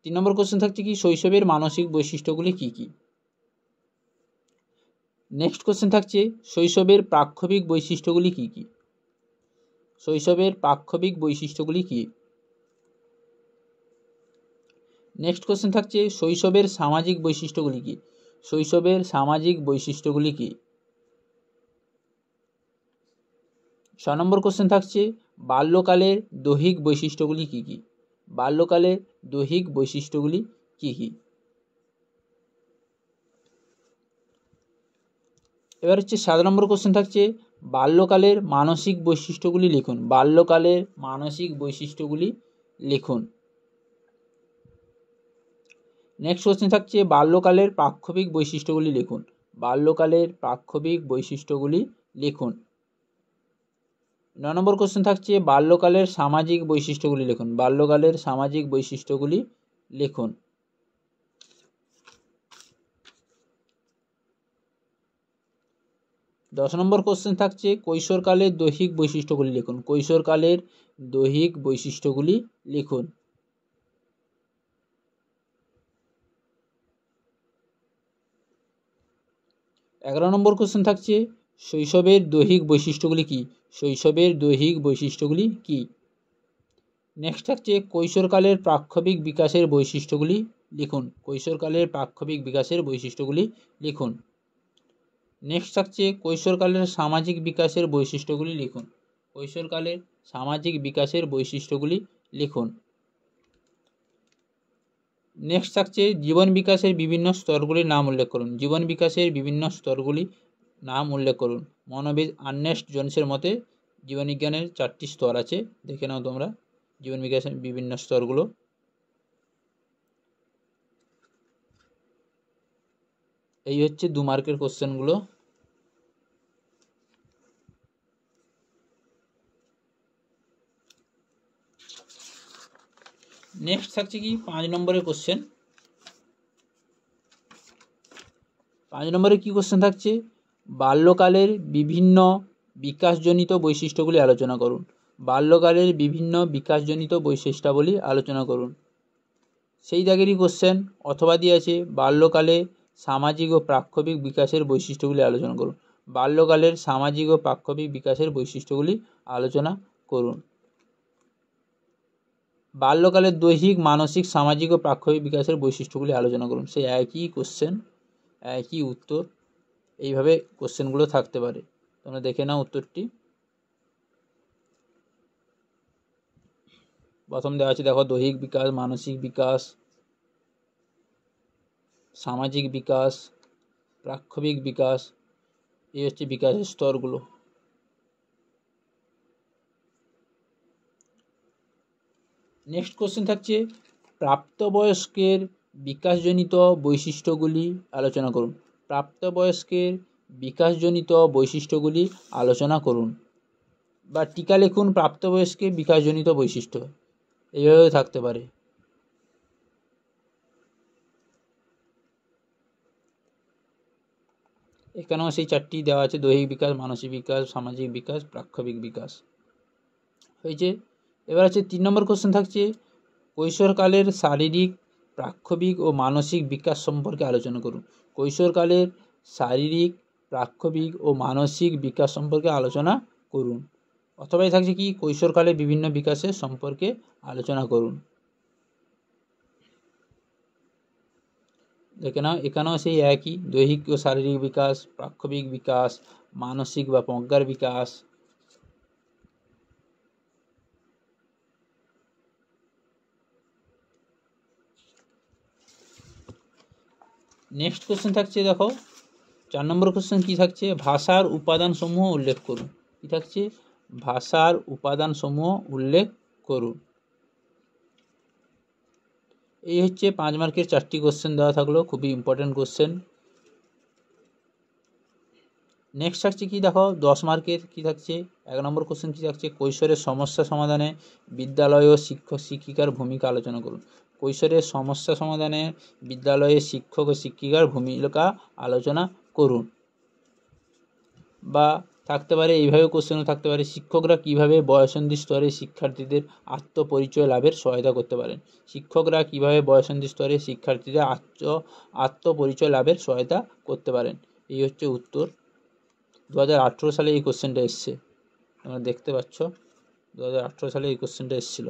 3 নম্বর কোশ্চেন থাকছে কি, শৈশবের মানসিক বৈশিষ্ট্যগুলি কী কী? নেক্সট কোশ্চেন থাকছে শৈশবের প্রাক্ষবিক বৈশিষ্ট্যগুলি কী কী? শৈশবের প্রাক্ষবিক বৈশিষ্ট্যগুলি কী? নেক্সট কোশ্চেন থাকছে শৈশবের সামাজিক বৈশিষ্ট্যগুলি কী? শৈশবের সামাজিক বৈশিষ্ট্যগুলি কী? 6 নম্বর কোশ্চেন থাকছে বাল্যকালের দৈহিক বৈশিষ্ট্যগুলি কী কী? বাল্যকালের দৈহিক বৈশিষ্ট্যগুলি কী কী? এবার হচ্ছে 7 নম্বর কোশ্চেন থাকছে বাল্যকালের মানসিক বৈশিষ্ট্যগুলি লিখুন। বাল্যকালের মানসিক বৈশিষ্ট্যগুলি লিখুন। নেক্সট কোশ্চেন থাকছে বাল্যকালের প্রাক্ষবিক বৈশিষ্ট্যগুলি লিখুন। বাল্যকালের প্রাক্ষবিক বৈশিষ্ট্যগুলি লিখুন। 9 নম্বর কোশ্চেন থাকছে বাল্যকালের সামাজিক বৈশিষ্ট্যগুলি লিখুন। বাল্যকালের সামাজিক বৈশিষ্ট্যগুলি লিখুন। 10 নম্বর কোশ্চেন থাকছে কৈশোরকালের দৈহিক বৈশিষ্ট্যগুলি লিখুন। কৈশোরকালের দৈহিক বৈশিষ্ট্যগুলি লিখুন। 11 নম্বর কোশ্চেন থাকছে শৈশবের দৈহিক বৈশিষ্ট্যগুলি কী? শৈশবের দৈহিক বৈশিষ্ট্যগুলি কী? নেক্সট থাকছে কৈশোরকালের প্রাক্ষবিক বিকাশের বৈশিষ্ট্যগুলি লিখুন। কৈশোরকালের প্রাক্ষবিক বিকাশের বৈশিষ্ট্যগুলি লিখুন। নেক্সট থাকছে কৈশোরকালের সামাজিক বিকাশের বৈশিষ্ট্যগুলি লিখুন। কৈশোরকালের সামাজিক বিকাশের বৈশিষ্ট্যগুলি লিখুন। নেক্সট থাকছে জীবন বিকাশের বিভিন্ন স্তরগুলির নাম উল্লেখ করুন। জীবন বিকাশের বিভিন্ন স্তরগুলি নাম উল্লেখ করুন। মনোবিদ আর্নেস্ট জোন্সের মতে জীবনবিজ্ঞানের 4টি স্তর আছে, দেখে নাও তোমরা জীবন বিকাশের বিভিন্ন স্তরগুলো। এই হচ্ছে 2 মার্কের কোশ্চেনগুলো। নেক্সট থাকছে কি 5 নম্বরের কোশ্চেন। 5 নম্বরে কি কোশ্চেন থাকছে বাল্যকালের বিভিন্ন বিকাশজনিত বৈশিষ্ট্যগুলি আলোচনা করুন। বাল্যকালের বিভিন্ন বিকাশজনিত বৈশিষ্ট্যাবলী আলোচনা করুন। সেই দাগেরই কোশ্চেন অথবা দিয়ে আছে বাল্যকালে সামাজিক ও প্রাক্ষবিক বিকাশের বৈশিষ্ট্যগুলি আলোচনা করুন। বাল্যকালের সামাজিক ও প্রাক্ষবিক বিকাশের বৈশিষ্ট্যগুলি আলোচনা করুন। বাল্যকালের দৈহিক, মানসিক, সামাজিক ও প্রাক্ষবিক বিকাশের বৈশিষ্ট্যগুলি আলোচনা করুন। সেই একই কোশ্চেন, একই উত্তর, এইভাবে কোশ্চেনগুলো থাকতে পারে। তোমরা দেখে নাও উত্তরটি। প্রথম দেওয়া আছে দেখো দৈহিক বিকাশ, মানসিক বিকাশ, সামাজিক বিকাশ, প্রাক্ষবিক বিকাশ, এই হচ্ছে বিকাশের স্তরগুলো। নেক্সট কোশ্চেন থাকছে প্রাপ্তবয়স্কের বিকাশজনিত বৈশিষ্ট্যগুলি আলোচনা করুন। প্রাপ্তবয়স্কের বিকাশজনিত বৈশিষ্ট্যগুলি আলোচনা করুন। বা টিকা লিখুন প্রাপ্তবয়স্কের বিকাশজনিত বৈশিষ্ট্য, এইভাবেও থাকতে পারে। এখানেও সেই 4টি দেওয়া আছে, দৈহিক বিকাশ, মানসিক বিকাশ, সামাজিক বিকাশ, প্রাক্ষবিক বিকাশ হয়েছে। এবার আছে 3 নম্বর কোশ্চেন থাকছে কৈশোরকালের শারীরিক, প্রাক্ষবিক ও মানসিক বিকাশ সম্পর্কে আলোচনা করুন। কৈশোরকালের শারীরিক, প্রাক্ষবিক ও মানসিক বিকাশ সম্পর্কে আলোচনা করুন। অথবাই থাকছে কি কৈশোরকালের বিভিন্ন বিকাশের সম্পর্কে আলোচনা করুন। দেখে নাও এখানেও সেই একই, দৈহিক ও শারীরিক বিকাশ, প্রাক্ষবিক বিকাশ, মানসিক বা প্রজ্ঞার বিকাশ। নেক্সট কোশ্চেন থাকছে দেখো 4 নম্বর কোশ্চেন কি থাকছে ভাষার উপাদানসমূহ উল্লেখ করুন। কি থাকছে ভাষার উপাদানসমূহ উল্লেখ করুন। এই হচ্ছে 5 মার্কের 4টি কোশ্চেন দেওয়া থাকলো, খুবই ইম্পর্টেন্ট কোশ্চেন। নেক্সট থাকছে কি দেখো 10 মার্কের কি থাকছে 1 নম্বর কোশ্চেন কি থাকছে কৈশোরের সমস্যা সমাধানে বিদ্যালয় ও শিক্ষক শিক্ষিকার ভূমিকা আলোচনা করুন। কৈশোরের সমস্যা সমাধানে বিদ্যালয়ে শিক্ষক ও শিক্ষিকার ভূমিকা আলোচনা করুন। বা থাকতে পারে এইভাবে কোশ্চেনও থাকতে পারে শিক্ষকরা কিভাবে বয়সন্ধি স্তরে শিক্ষার্থীদের আত্মপরিচয় লাভের সহায়তা করতে পারেন। শিক্ষকরা কিভাবে বয়সন্ধি স্তরে শিক্ষার্থীদের আত্মপরিচয় লাভের সহায়তা করতে পারেন। এই হচ্ছে উত্তর। 2018 সালে এই কোশ্চেনটা এসছে, তোমরা দেখতে পাচ্ছ 2018 সালে এই কোশ্চেনটা এসেছিল।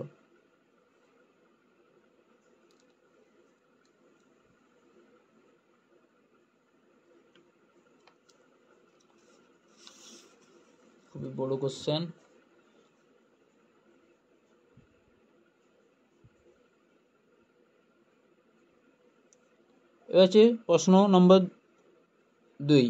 খুবই বড় কোশ্চেন। এবার হচ্ছে প্রশ্ন নম্বর 2,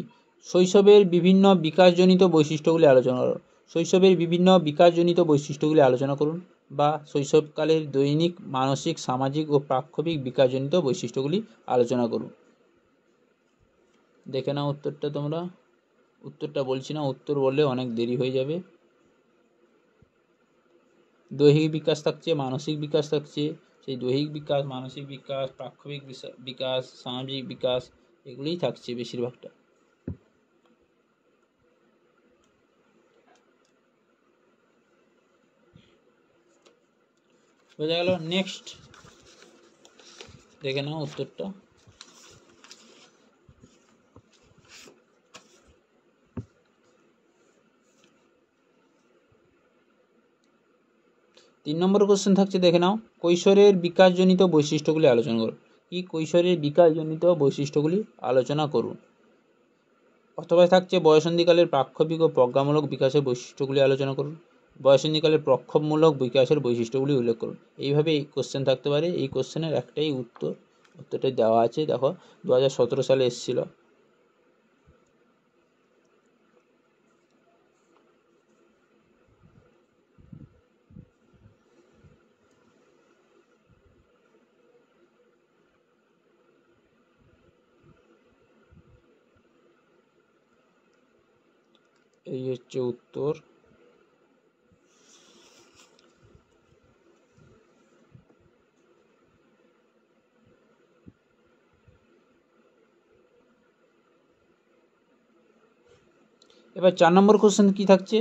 শৈশবের বিভিন্ন বিকাশজনিত বৈশিষ্ট্যগুলি আলোচনা করুন। শৈশবের বিভিন্ন বিকাশজনিত বৈশিষ্ট্যগুলি আলোচনা করুন বা শৈশবকালের দৈনিক, মানসিক, সামাজিক ও প্রাক্ষবিক বিকাশজনিত বৈশিষ্ট্যগুলি আলোচনা করুন। দেখে নাও উত্তরটা তোমরা। উত্তরটা বলছি না, উত্তর বললে অনেক দেরি হয়ে যাবে। দৈহিক বিকাশ থাকছে, মানসিক বিকাশ থাকছে। সেই দৈহিক বিকাশ, মানসিক বিকাশ, প্রাক্ষবিক বিকাশ, সামাজিক বিকাশ, এগুলিই থাকছে বেশিরভাগটা। বোঝা গেল? নেক্সট দেখে নাও উত্তরটা। তিন নম্বর কোশ্চেন থাকছে, দেখে নাও, কৈশোরের বিকাশজনিত বৈশিষ্ট্যগুলি আলোচনা করুন। কি কৈশোরের বিকাশজনিত বৈশিষ্ট্যগুলি আলোচনা করুন। অথবা থাকছে বয়সন্ধিকালের প্রাক্ষবিক ও প্রজ্ঞামূলক বিকাশের বৈশিষ্ট্যগুলি আলোচনা করুন। বয়সন্ধিকালের প্রক্ষোভমূলক বিকাশের বৈশিষ্ট্যগুলি উল্লেখ করুন। এইভাবে এই কোশ্চেন থাকতে পারে। এই কোশ্চেনের একটাই উত্তরটা দেওয়া আছে, দেখো 2017 সালে এসেছিল। এই হচ্ছে উত্তর। এবার 4 নম্বর কোশ্চেন কি থাকছে,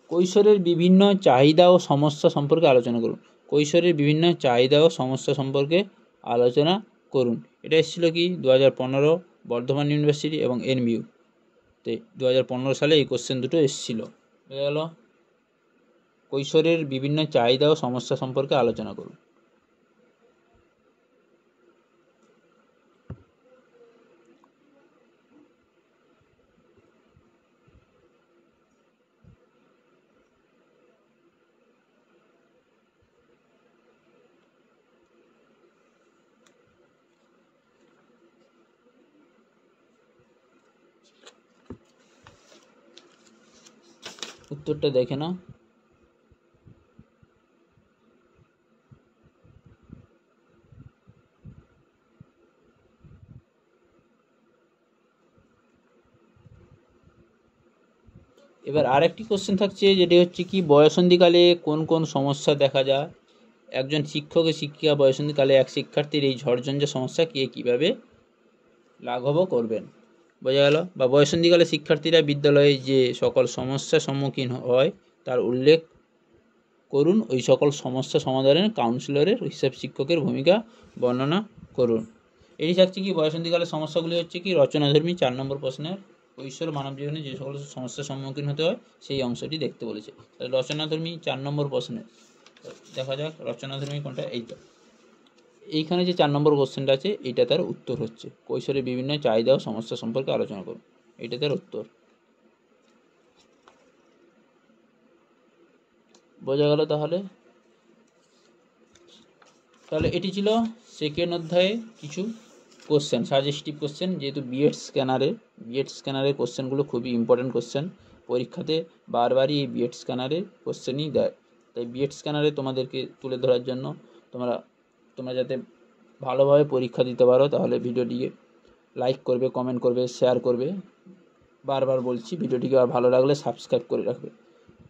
কৈশোরের বিভিন্ন চাহিদা ও সমস্যা সম্পর্কে আলোচনা করুন। কৈশোরের বিভিন্ন চাহিদা ও সমস্যা সম্পর্কে আলোচনা করুন। এটা এসেছিল কি 2015 বর্ধমান ইউনিভার্সিটি এবং NBU তে 2015 সালে এই কোশ্চেন দুটো এসেছিল। বোঝা গেল? কৈশোরের বিভিন্ন চাহিদা ও সমস্যা সম্পর্কে আলোচনা করুন। উত্তরটা দেখে নাও। এবার আরেকটি কোশ্চেন থাকছে, যেটি হচ্ছে কি বয়সন্ধিকালে কোন কোন সমস্যা দেখা যায়। একজন শিক্ষক ও শিক্ষিকা বয়সন্ধিকালে এক শিক্ষার্থীর এই ঝড়ঝঞ্ঝা সমস্যা কীভাবে লাঘব করবেন। বোঝা গেল? বা বয়সন্ধিকালে শিক্ষার্থীরা বিদ্যালয়ে যে সকল সমস্যার সম্মুখীন হয় তার উল্লেখ করুন। ওই সকল সমস্যা সমাধানে কাউন্সিলরের হিসাব শিক্ষকের ভূমিকা বর্ণনা করুন। এটি থাকছে কি বয়সন্ধিকালের সমস্যাগুলি হচ্ছে কি রচনাধর্মী 4 নম্বর প্রশ্নের। কৈশোর মানব জীবনে যে সকল সমস্যার সম্মুখীন হতে হয় সেই অংশটি দেখতে বলেছে। তাহলে রচনাধর্মী 4 নম্বর প্রশ্নের দেখা যাক রচনাধর্মী কোনটা। এইখানে যে 4 নম্বর কোশ্চেনটা আছে এটা তার উত্তর হচ্ছে কৈশোরের বিভিন্ন চাহিদা ও সমস্যা সম্পর্কে আলোচনা করুন। এটা তার উত্তর। বোঝা গেল? তাহলে এটি ছিল সেকেন্ড অধ্যায়ে কিছু কোশ্চেন, সাজেস্টিভ কোশ্চেন। যেহেতু বিএড স্ক্যানারের কোশ্চেনগুলো খুবই ইম্পর্টেন্ট কোশ্চেন, পরীক্ষাতে বারবারই এই বিএড স্ক্যানারের কোশ্চেনই দেয়। তাই বিএড স্ক্যানারে তোমাদেরকে তুলে ধরার জন্য তোমরা যাতে ভালোভাবে পরীক্ষা দিতে পারো তাহলে ভিডিওটিকে লাইক করবে, কমেন্ট করবে, শেয়ার করবে। বারবার বলছি, ভিডিওটিকে আর ভালো লাগলে সাবস্ক্রাইব করে রাখবে।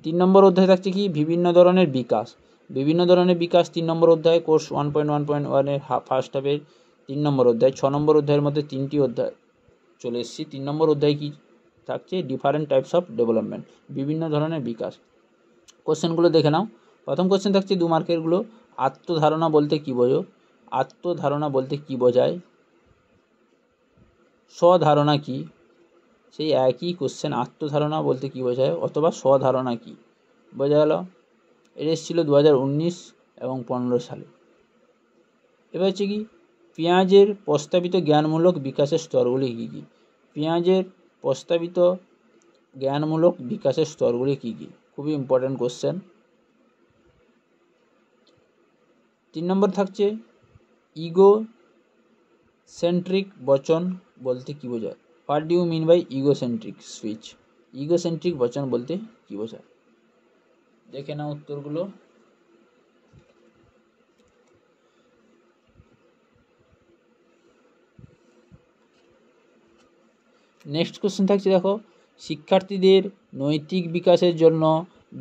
3 নম্বর অধ্যায় থাকছে কি বিভিন্ন ধরনের বিকাশ। 3 নম্বর অধ্যায় কোর্স 1.1.1-এর ফার্স্ট হাফের 3 নম্বর অধ্যায়। 6 নম্বর অধ্যায়ের মধ্যে 3টি অধ্যায় চলে এসেছি। 3 নম্বর অধ্যায় কি থাকছে, ডিফারেন্ট টাইপস অফ ডেভেলপমেন্ট, বিভিন্ন ধরনের বিকাশ। কোশ্চেনগুলো দেখে নাও। প্রথম কোশ্চেন থাকছে 2 মার্কেরগুলো, আত্মধারণা বলতে কী বোঝো। আত্মধারণা বলতে কী বোঝায়। স্বধারণা কী, সেই একই কোশ্চেন, আত্মধারণা বলতে কী বোঝায় অথবা স্বধারণা কী। বোঝা গেল? এটা এসেছিল 2019 এবং 15 সালে। এবার হচ্ছে কি পেঁয়াজের প্রস্তাবিত জ্ঞানমূলক বিকাশের স্তরগুলি কী কী। পেঁয়াজের প্রস্তাবিত জ্ঞানমূলক বিকাশের স্তরগুলি কী কী, খুবই ইম্পর্ট্যান্ট কোশ্চেন। 3 নম্বর থাকছে ইগো সেন্ট্রিক বচন বলতে কী বোঝায়। What do you mean by egocentric speech. Egocentric বচন বলতে কী বোঝায়। দেখে নাও উত্তরগুলো। নেক্সট কোশ্চেন থাকছে, দেখো শিক্ষার্থীদের নৈতিক বিকাশের জন্য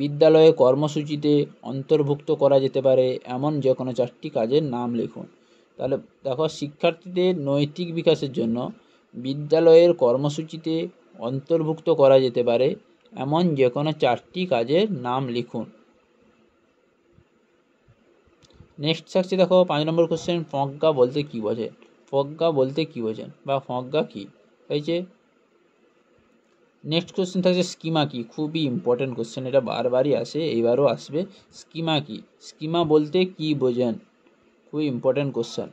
বিদ্যালয়ে কর্মসূচিতে অন্তর্ভুক্ত করা যেতে পারে এমন যে কোনো 4টি কাজের নাম লিখুন। তাহলে দেখো, শিক্ষার্থীদের নৈতিক বিকাশের জন্য বিদ্যালয়ের কর্মসূচিতে অন্তর্ভুক্ত করা যেতে পারে এমন যে কোনো 4টি কাজের নাম লিখুন। নেক্সট থাকছে দেখো 5 নম্বর কোশ্চেন, প্রজ্ঞা বলতে কী বোঝে? প্রজ্ঞা বলতে কী বোঝেন বা প্রজ্ঞা কী হয়েছে। নেক্সট কোশ্চেন থাকছে স্কিমা কি, খুবই ইম্পর্টেন্ট কোশ্চেন, এটা বারবারই আসে, এইবারও আসবে। স্কিমা কি, স্কিমা বলতে কি বোঝেন, খুবই ইম্পর্টেন্ট কোশ্চেন।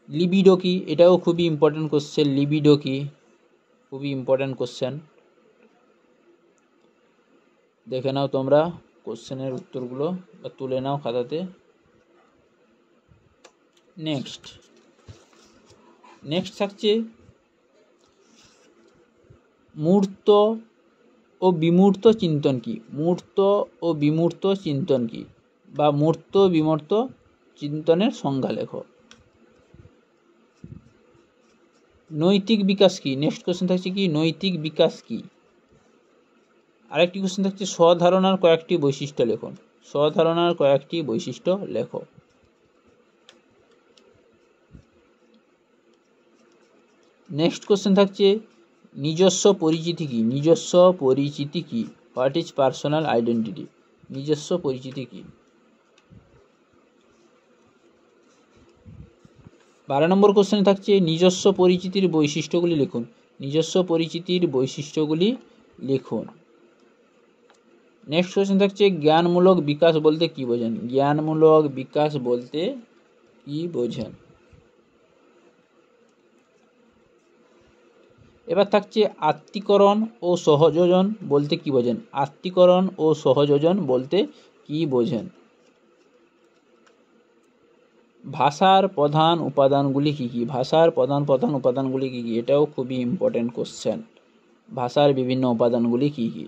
লিবিডো কি, এটাও খুবই ইম্পর্টেন্ট কোশ্চেন, লিবিডো কি, খুবই ইম্পর্টেন্ট কোশ্চেন। দেখে নাও তোমরা কোশ্চেনের উত্তরগুলো বা তুলে নাও খাতাতে। নেক্সট থাকছে মূর্ত ও বিমূর্ত চিন্তন কি, মূর্ত ও বিমূর্ত চিন্তন কি বা মূর্ত বিমূর্ত চিন্তনের সংজ্ঞা লেখো। নৈতিক বিকাশ কি, নেক্সট কোশ্চেন থাকছে কি নৈতিক বিকাশ কি। আরেকটি কোশ্চেন থাকছে স্বধারণার কয়েকটি বৈশিষ্ট্য লেখুন, স্বধারণার কয়েকটি বৈশিষ্ট্য লেখো। নেক্সট কোশ্চেন থাকছে নিজস্ব পরিচিতি কি, নিজস্ব পরিচিতি কি, হোয়াট ইজ পার্সোনাল আইডেন্টিটি, নিজস্ব পরিচিতি কি। 12 নম্বর কোশ্চেন থাকছে নিজস্ব পরিচিতির বৈশিষ্ট্যগুলি লিখুন, নিজস্ব পরিচিতির বৈশিষ্ট্যগুলি লিখুন। নেক্সট কোশ্চেন থাকছে জ্ঞানমূলক বিকাশ বলতে কি বোঝেন, জ্ঞানমূলক বিকাশ বলতে কি বোঝেন। এবার থাকছে আত্মীকরণ ও সহযোজন বলতে কি বোঝেন, আত্মীকরণ ও সহযোজন বলতে কি বোঝেন। ভাষার প্রধান উপাদানগুলি কি কি, ভাষার প্রধান উপাদানগুলি কি কি, এটাও খুবই ইম্পর্টেন্ট কোশ্চেন, ভাষার বিভিন্ন উপাদানগুলি কি কি।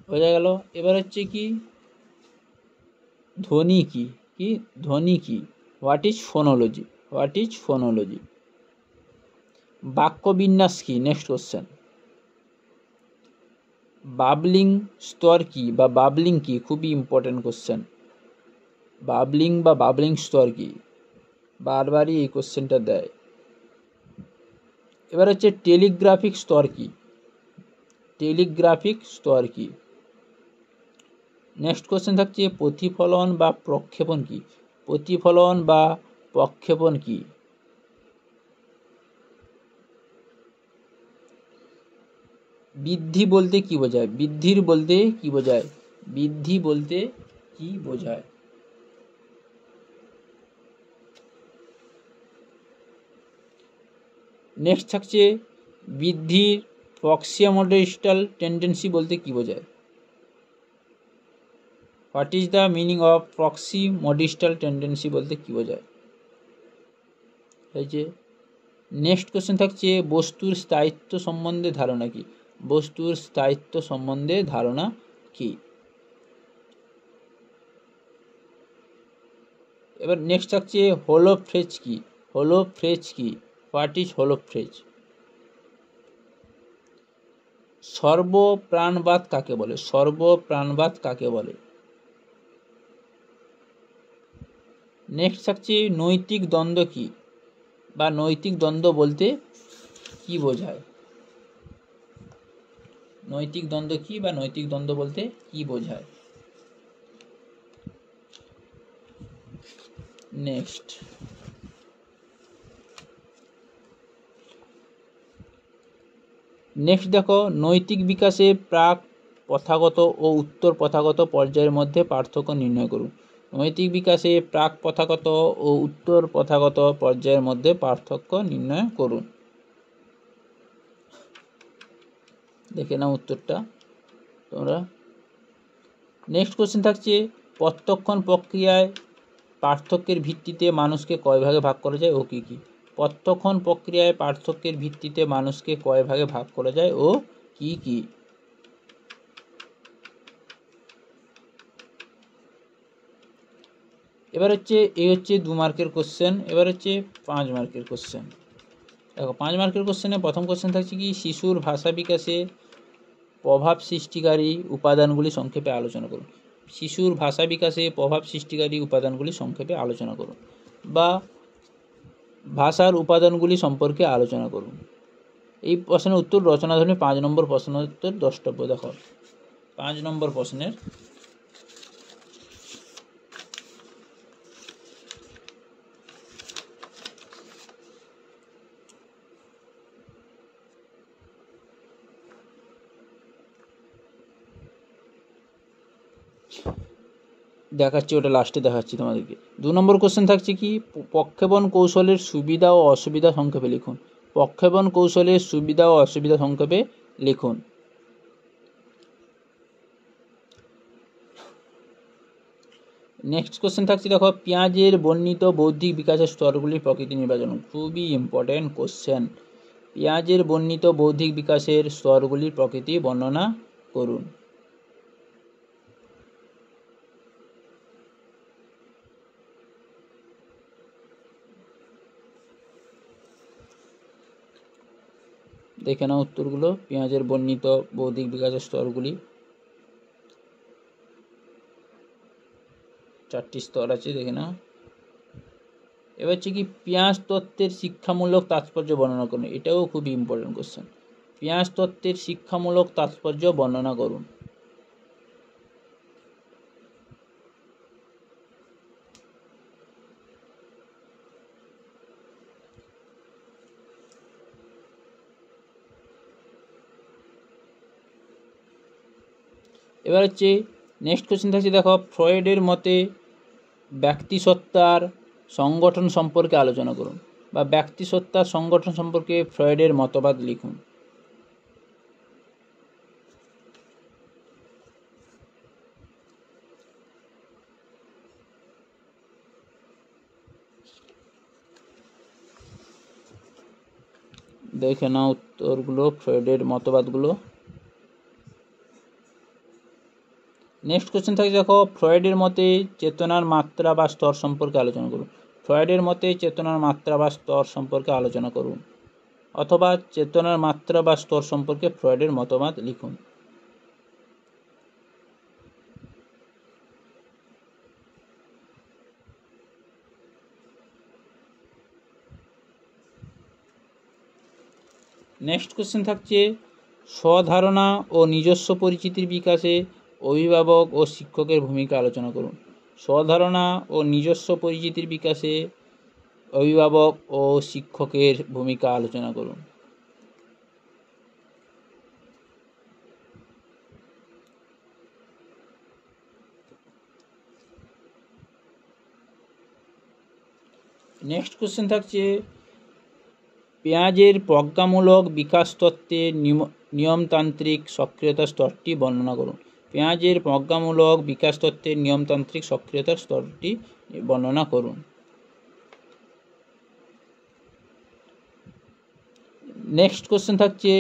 বোঝা গেল। এবার হচ্ছে কি ধ্বনি কি, কি ধ্বনি কি, what is phonology, what is phonology. বাক্যবিন্যাস কি, নেক্সট কোশ্চেন। বাবলিং স্তর কি বা বাবলিং কি, খুবই ইম্পর্টেন্ট কোশ্চেন, বাবলিং বা বাবলিং স্তর কি, বারবারই এই কোশ্চেনটা দেয়। এবার হচ্ছে টেলিগ্রাফিক স্তর কি, টেলিগ্রাফিক স্তর কি। নেক্সট কোশ্চেন থাকছে প্রতিফলন বা প্রক্ষেপণ কি, প্রতিফলন বা প্রক্ষেপণ কি। বৃদ্ধি বলতে কি বোঝায়, বৃদ্ধির বলতে কি বোঝায়, বৃদ্ধি বলতে কি বোঝায়। নেক্সট থাকছে বৃদ্ধির প্রক্সিমোডিস্টাল টেন্ডেন্সি বলতে কি বোঝায়, what is the meaning of proximodistal tendency বলতে কি বোঝায়। এই যে নেক্সট কোশ্চেন থাকছে বস্তুর স্থায়িত্ব সম্বন্ধে ধারণা কি, বস্তুর স্থায়িত্ব সম্বন্ধে ধারণা কি। এবার নেক্সট থাকছে হোলো ফ্রেজ কি, হোলো ফ্রেজ কি, হোয়াট ইজ হোলো ফ্রেজ। সর্বপ্রাণবাদ কাকে বলে, সর্বপ্রাণবাদ কাকে বলে। নেক্সট থাকছে নৈতিক দ্বন্দ্ব কি বা নৈতিক দ্বন্দ্ব বলতে কি বোঝায়, নৈতিক দ্বন্দ্ব কি বা নৈতিক দ্বন্দ্ব বলতে কি বোঝায়। নেক্সট দেখো নৈতিক বিকাশে প্রাক প্রথাগত ও উত্তর প্রথাগত পর্যায়ের মধ্যে পার্থক্য নির্ণয় করুন, নৈতিক বিকাশে প্রাক প্রথাগত ও উত্তর প্রথাগত পর্যায়ের মধ্যে পার্থক্য নির্ণয় করুন। দেখে নাও উত্তরটা তোমরা। নেক্সট কোশ্চেন থাকছে প্রত্যক্ষণ প্রক্রিয়ায় পার্থক্যের ভিত্তিতে মানুষকে কয় ভাগে ভাগ করা যায় ও কি কি, প্রত্যক্ষণ প্রক্রিয়ায় পার্থক্যের ভিত্তিতে মানুষকে কয় ভাগে ভাগ করা যায় ও কি কি। এবার হচ্ছে এই হচ্ছে 2 মার্কের কোশ্চেন, এবার হচ্ছে 5 মার্কের কোশ্চেন। দেখো 5 মার্কের কোশ্চেনে প্রথম কোশ্চেন থাকছে কি শিশুর ভাষা বিকাশে প্রভাব সৃষ্টিকারী উপাদানগুলি সংক্ষেপে আলোচনা করুন। শিশুর ভাষা বিকাশে প্রভাব সৃষ্টিকারী উপাদানগুলি সংক্ষেপে আলোচনা করুন, বা ভাষার উপাদানগুলি সম্পর্কে আলোচনা করুন। এই প্রশ্নের উত্তর রচনাধর্মী 5 নম্বর প্রশ্নের উত্তর দ্রষ্টব্য। দেখো 5 নম্বর প্রশ্নের দেখাচ্ছি, ওটা লাস্টে দেখাচ্ছি তোমাদেরকে। 2 নম্বর কোশ্চেন থাকছে কি, প্রক্ষেপণ কৌশলের সুবিধা ও অসুবিধা সংক্ষেপে লিখুন। প্রক্ষেপণ কৌশলের সুবিধা ও অসুবিধা সংক্ষেপে লিখুন। নেক্সট কোশ্চেন থাকছে দেখো, পেঁয়াজের বর্ণিত বৌদ্ধিক বিকাশের স্তরগুলির প্রকৃতি নির্বাচন। খুবই ইম্পর্টেন্ট কোশ্চেন। পেঁয়াজের বর্ণিত বৌদ্ধিক বিকাশের স্তরগুলির প্রকৃতি বর্ণনা করুন। দেখে নাও উত্তরগুলো। পেঁয়াজের বর্ণিত বৌদ্ধিক বিকাশের স্তরগুলি, 4টি স্তর আছে, দেখে নাও। এবার হচ্ছে কি, পেঁয়াজ তত্ত্বের শিক্ষামূলক তাৎপর্য বর্ণনা করুন। এটাও খুবই ইম্পর্টেন্ট কোশ্চেন। পেঁয়াজ তত্ত্বের শিক্ষামূলক তাৎপর্য বর্ণনা করুন। এবার হচ্ছে নেক্সট কোশ্চেন থাকছে দেখো, ফ্রয়েডের মতে ব্যক্তিসত্তার সংগঠন সম্পর্কে আলোচনা করুন, বা ব্যক্তিসত্তার সংগঠন সম্পর্কে ফ্রয়েডের মতবাদ লিখুন। দেখে নাও উত্তরগুলো, ফ্রয়েডের মতবাদগুলো। নেক্সট কোশ্চেন থাকছে দেখো, ফ্রয়েডের মতে চেতনার মাত্রা বা স্তর সম্পর্কে আলোচনা করুন। ফ্রয়েডের মতে চেতনার মাত্রা বা স্তর সম্পর্কে আলোচনা করুন, অথবা চেতনার মাত্রা বা স্তর সম্পর্কে ফ্রয়েডের মতবাদ লিখুন। নেক্সট কোশ্চেন থাকছে, স্বধারণা ও নিজস্ব পরিচিতির বিকাশে অভিভাবক ও শিক্ষকের ভূমিকা আলোচনা করুন। স্বধারণা ও নিজস্ব পরিচিতির বিকাশে অভিভাবক ও শিক্ষকের ভূমিকা আলোচনা করুন। নেক্সট কোশ্চেন থাকছে, পেঁয়াজের প্রজ্ঞামূলক বিকাশ তত্ত্বের নিয়মতান্ত্রিক সক্রিয়তার স্তরটি বর্ণনা করুন। পেঁয়াজের প্রজ্ঞামূলক বিকাশ তত্ত্বের নিয়মতান্ত্রিক সক্রিয়তার স্তরটি বর্ণনা করুন। নেক্সট কোশ্চেন থাকছে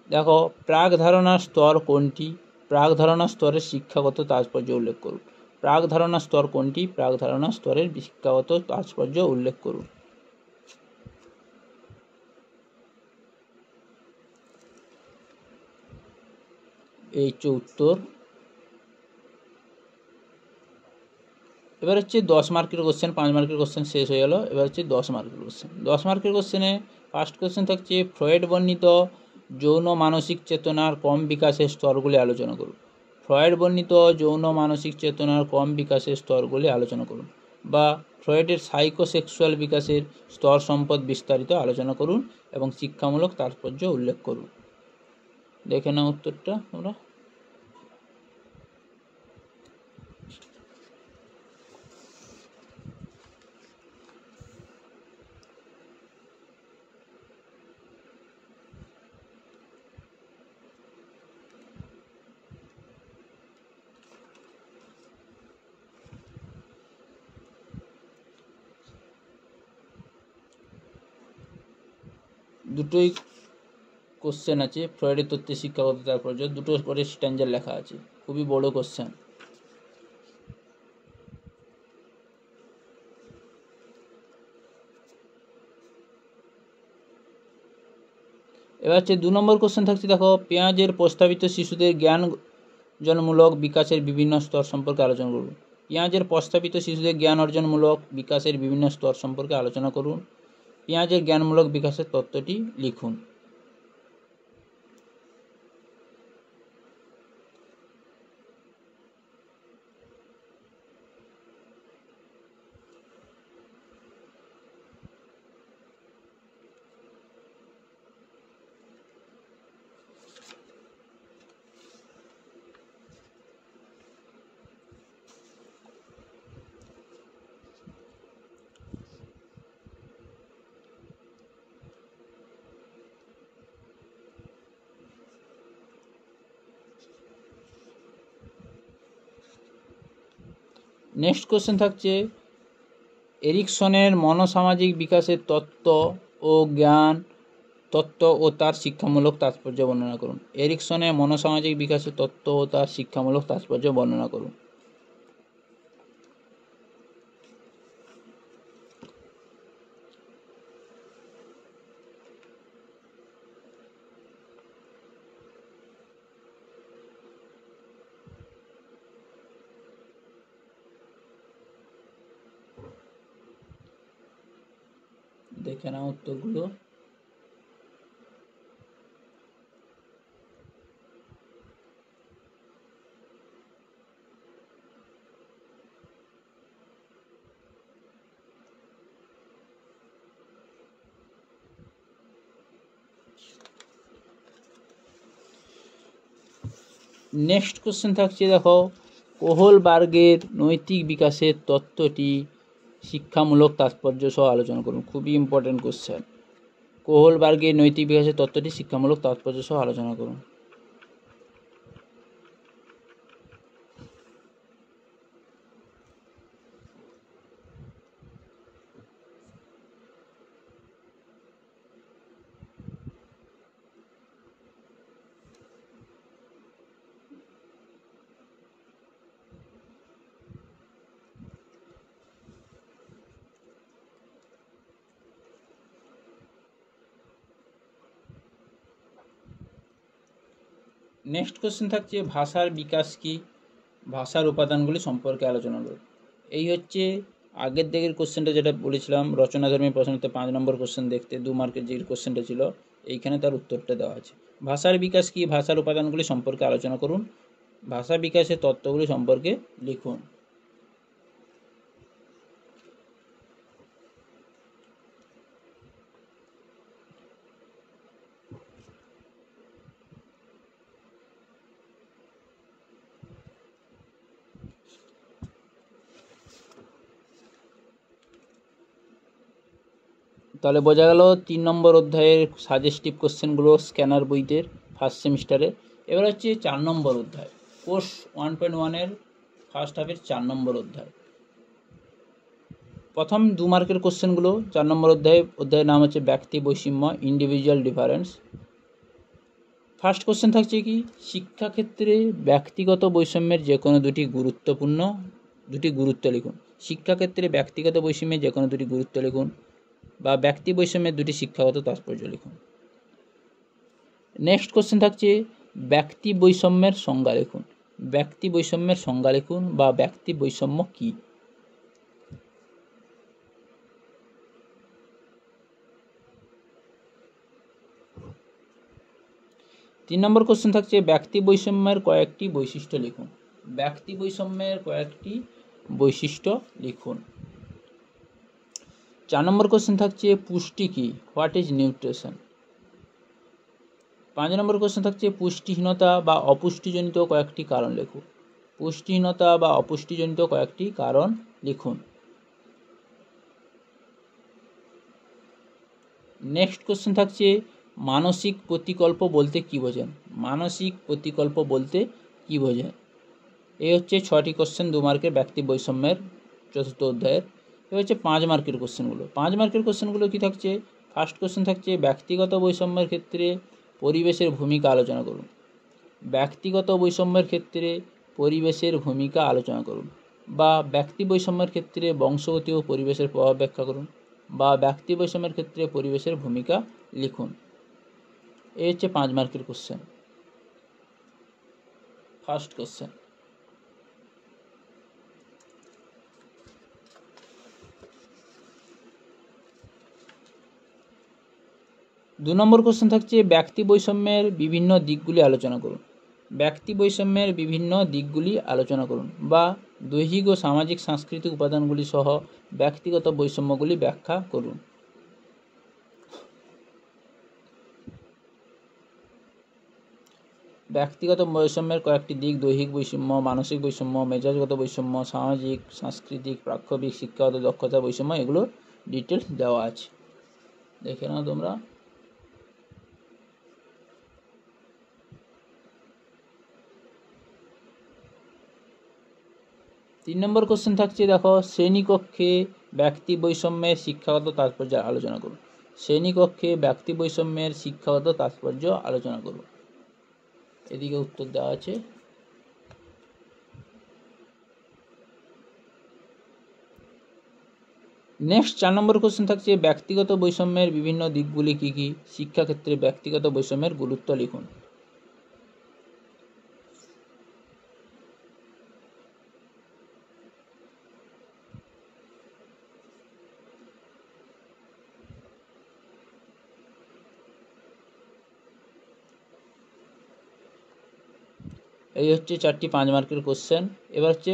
দেখো, প্রাক ধারণার স্তর কোনটি? প্রাক ধারণা স্তরের শিক্ষাগত তাৎপর্য উল্লেখ করুন। প্রাক ধারণা স্তর কোনটি? প্রাক ধারণা স্তরের শিক্ষাগত তাৎপর্য উল্লেখ করুন। এই হচ্ছে উত্তর। এবার হচ্ছে 10 মার্কের কোশ্চেন। 5 মার্কের কোশ্চেন শেষ হয়ে গেল, এবার হচ্ছে 10 মার্কের কোশ্চেন। 10 মার্কের কোশ্চেনে ফার্স্ট কোশ্চেন থাকছে, ফ্রয়েড বর্ণিত যৌন মানসিক চেতনার কম বিকাশের স্তরগুলি আলোচনা করুন। ফ্রয়েড বর্ণিত যৌন মানসিক চেতনার কম বিকাশের স্তরগুলি আলোচনা করুন, বা ফ্রয়েডের সাইকোসেক্সুয়াল বিকাশের স্তর সম্পদ বিস্তারিত আলোচনা করুন এবং শিক্ষামূলক তাৎপর্য উল্লেখ করুন। দেখে নাও উত্তরটা তোমরা। দুটোই কোশ্চেন আছে, ফ্রয়েডের তত্ত্বে শিক্ষাগত তাৎপর্য, দুটো করে স্ট্যান্ডার লেখা আছে, খুবই বড় কোশ্চেন। এবার হচ্ছে 2 নম্বর কোশ্চেন থাকছে, দেখো পেঁয়াজের প্রস্তাবিত শিশুদের জ্ঞানমূলক বিকাশের বিভিন্ন স্তর সম্পর্কে আলোচনা করুন। পেঁয়াজের প্রস্তাবিত শিশুদের জ্ঞান অর্জনমূলক বিকাশের বিভিন্ন স্তর সম্পর্কে আলোচনা করুন। পেঁয়াজের জ্ঞানমূলক বিকাশের তত্ত্বটি লিখুন। নেক্সট কোশ্চেন থাকছে, এরিকসনের মনোসামাজিক বিকাশের তত্ত্ব ও জ্ঞান তত্ত্ব ও তার শিক্ষামূলক তাৎপর্য বর্ণনা করুন। এরিকসনের মনোসামাজিক বিকাশের তত্ত্ব ও তার শিক্ষামূলক তাৎপর্য বর্ণনা করুন। দেখে নাও উত্তরগুলো। নেক্সট কোশ্চেন থাকছে, দেখো কোহলবার্গের নৈতিক বিকাশের তত্ত্বটি শিক্ষামূলক তাৎপর্য সহ আলোচনা করুন। খুবই ইম্পর্টেন্ট কোশ্চেন। কোহলবার্গের নৈতিক বিকাশের তত্ত্বটি শিক্ষামূলক তাৎপর্য সহ আলোচনা করুন। নেক্সট কোশ্চেন থাকছে, ভাষার বিকাশ কি? ভাষার উপাদানগুলি সম্পর্কে আলোচনা করুন। এই হচ্ছে আগের দিকের কোশ্চেনটা যেটা বলেছিলাম, রচনাধর্মী প্রশ্নতে 5 নম্বর কোশ্চেন দেখতে 2 মার্কের যে কোশ্চেনটা ছিল, এইখানে তার উত্তরটা দেওয়া আছে। ভাষার বিকাশ কি? ভাষার উপাদানগুলি সম্পর্কে আলোচনা করুন। ভাষা বিকাশের তত্ত্বগুলি সম্পর্কে লিখুন। তাহলে বোঝা গেল 3 নম্বর অধ্যায়ের সাজেস্টিভ কোশ্চেনগুলো স্ক্যানার বইতের ফার্স্ট সেমিস্টারে। এবার হচ্ছে 4 নম্বর অধ্যায়, কোর্স 1.1-এর ফার্স্ট হাফের 4 নম্বর অধ্যায়। প্রথম 2 মার্কের কোশ্চেনগুলো 4 নম্বর অধ্যায়ের নাম হচ্ছে ব্যক্তি বৈষম্য, ইন্ডিভিজুয়াল ডিফারেন্স। ফার্স্ট কোশ্চেন থাকছে কি, শিক্ষাক্ষেত্রে ব্যক্তিগত বৈষম্যের যে কোনো দুটি গুরুত্ব লিখুন। শিক্ষাক্ষেত্রে ব্যক্তিগত বৈষম্যের যে কোনো দুটি গুরুত্ব লিখুন, বা ব্যক্তি বৈষম্যের দুটি শিক্ষাগত তাৎপর্য লিখুন। নেক্সট কোশ্চেন থাকছে, ব্যক্তি বৈষম্যের সংজ্ঞা লিখুন। ব্যক্তি বৈষম্যের সংজ্ঞা লিখুন, বা ব্যক্তি বৈষম্য কি? তিন নম্বর কোশ্চেন থাকছে, ব্যক্তি বৈষম্যের কয়েকটি বৈশিষ্ট্য লিখুন। ব্যক্তি বৈষম্যের কয়েকটি বৈশিষ্ট্য লিখুন। 4 নম্বর কোশ্চেন থাকছে, পুষ্টি কি? What is nutrition? 5 number question থাকছে, পুষ্টিহীনতা বা অপুষ্টিজনিত কয়েকটি কারণ লিখুন। পুষ্টিহীনতা বা অপুষ্টিজনিত কয়েকটি কারণ লিখুন। নেক্সট কোশ্চেন থাকছে, মানসিক প্রতিকল্প বলতে কি বোঝেন? মানসিক প্রতিকল্প বলতে কি বোঝেন? এই হচ্ছে 6টি কোশ্চেন 2 মার্কের ব্যক্তি বৈষম্যের 4th অধ্যায়ের। এ হচ্ছে 5 মার্কের কোশ্চেনগুলো। 5 মার্কের কোশ্চেনগুলো কি থাকছে? ফার্স্ট কোশ্চেন থাকছে, ব্যক্তিগত বৈষম্যের ক্ষেত্রে পরিবেশের ভূমিকা আলোচনা করুন। ব্যক্তিগত বৈষম্যের ক্ষেত্রে পরিবেশের ভূমিকা আলোচনা করুন, বা ব্যক্তি বৈষম্যের ক্ষেত্রে বংশগতি ও পরিবেশের প্রভাব ব্যাখ্যা করুন, বা ব্যক্তি বৈষম্যের ক্ষেত্রে পরিবেশের ভূমিকা লিখুন। এই হচ্ছে 5 মার্কের কোশ্চেন। ফার্স্ট কোশ্চেন, দু নম্বর কোশ্চেন থাকছে ব্যক্তি বৈষম্যের বিভিন্ন দিকগুলি আলোচনা করুন। ব্যক্তি বৈষম্যের বিভিন্ন দিকগুলি আলোচনা করুন, বা দৈহিক ও সামাজিক সাংস্কৃতিক উপাদানগুলি সহ ব্যক্তিগত বৈষম্যগুলি ব্যাখ্যা করুন। ব্যক্তিগত বৈষম্যের কয়েকটি দিক: দৈহিক বৈষম্য, মানসিক বৈষম্য, মেজাজগত বৈষম্য, সামাজিক, সাংস্কৃতিক, প্রাক্ষবিক, শিক্ষাগত দক্ষতা বৈষম্য, এগুলো ডিটেলস দেওয়া আছে, দেখে নাও তোমরা। তিন নম্বর কোশ্চেন থাকছে, দেখো, শ্রেণীকক্ষে ব্যক্তি বৈষম্যের শিক্ষাগত তাৎপর্য আলোচনা করুন। শ্রেণীকক্ষে ব্যক্তি বৈষম্যের শিক্ষাগত তাৎপর্য আলোচনা করুন। এদিকে উত্তর দেওয়া আছে। নেক্সট 4 নম্বর কোশ্চেন থাকছে, ব্যক্তিগত বৈষম্যের বিভিন্ন দিকগুলি কী কী? শিক্ষাক্ষেত্রে ব্যক্তিগত বৈষম্যের গুরুত্ব লিখুন। এই হচ্ছে 4টি 5 মার্কের কোশ্চেন। এবার হচ্ছে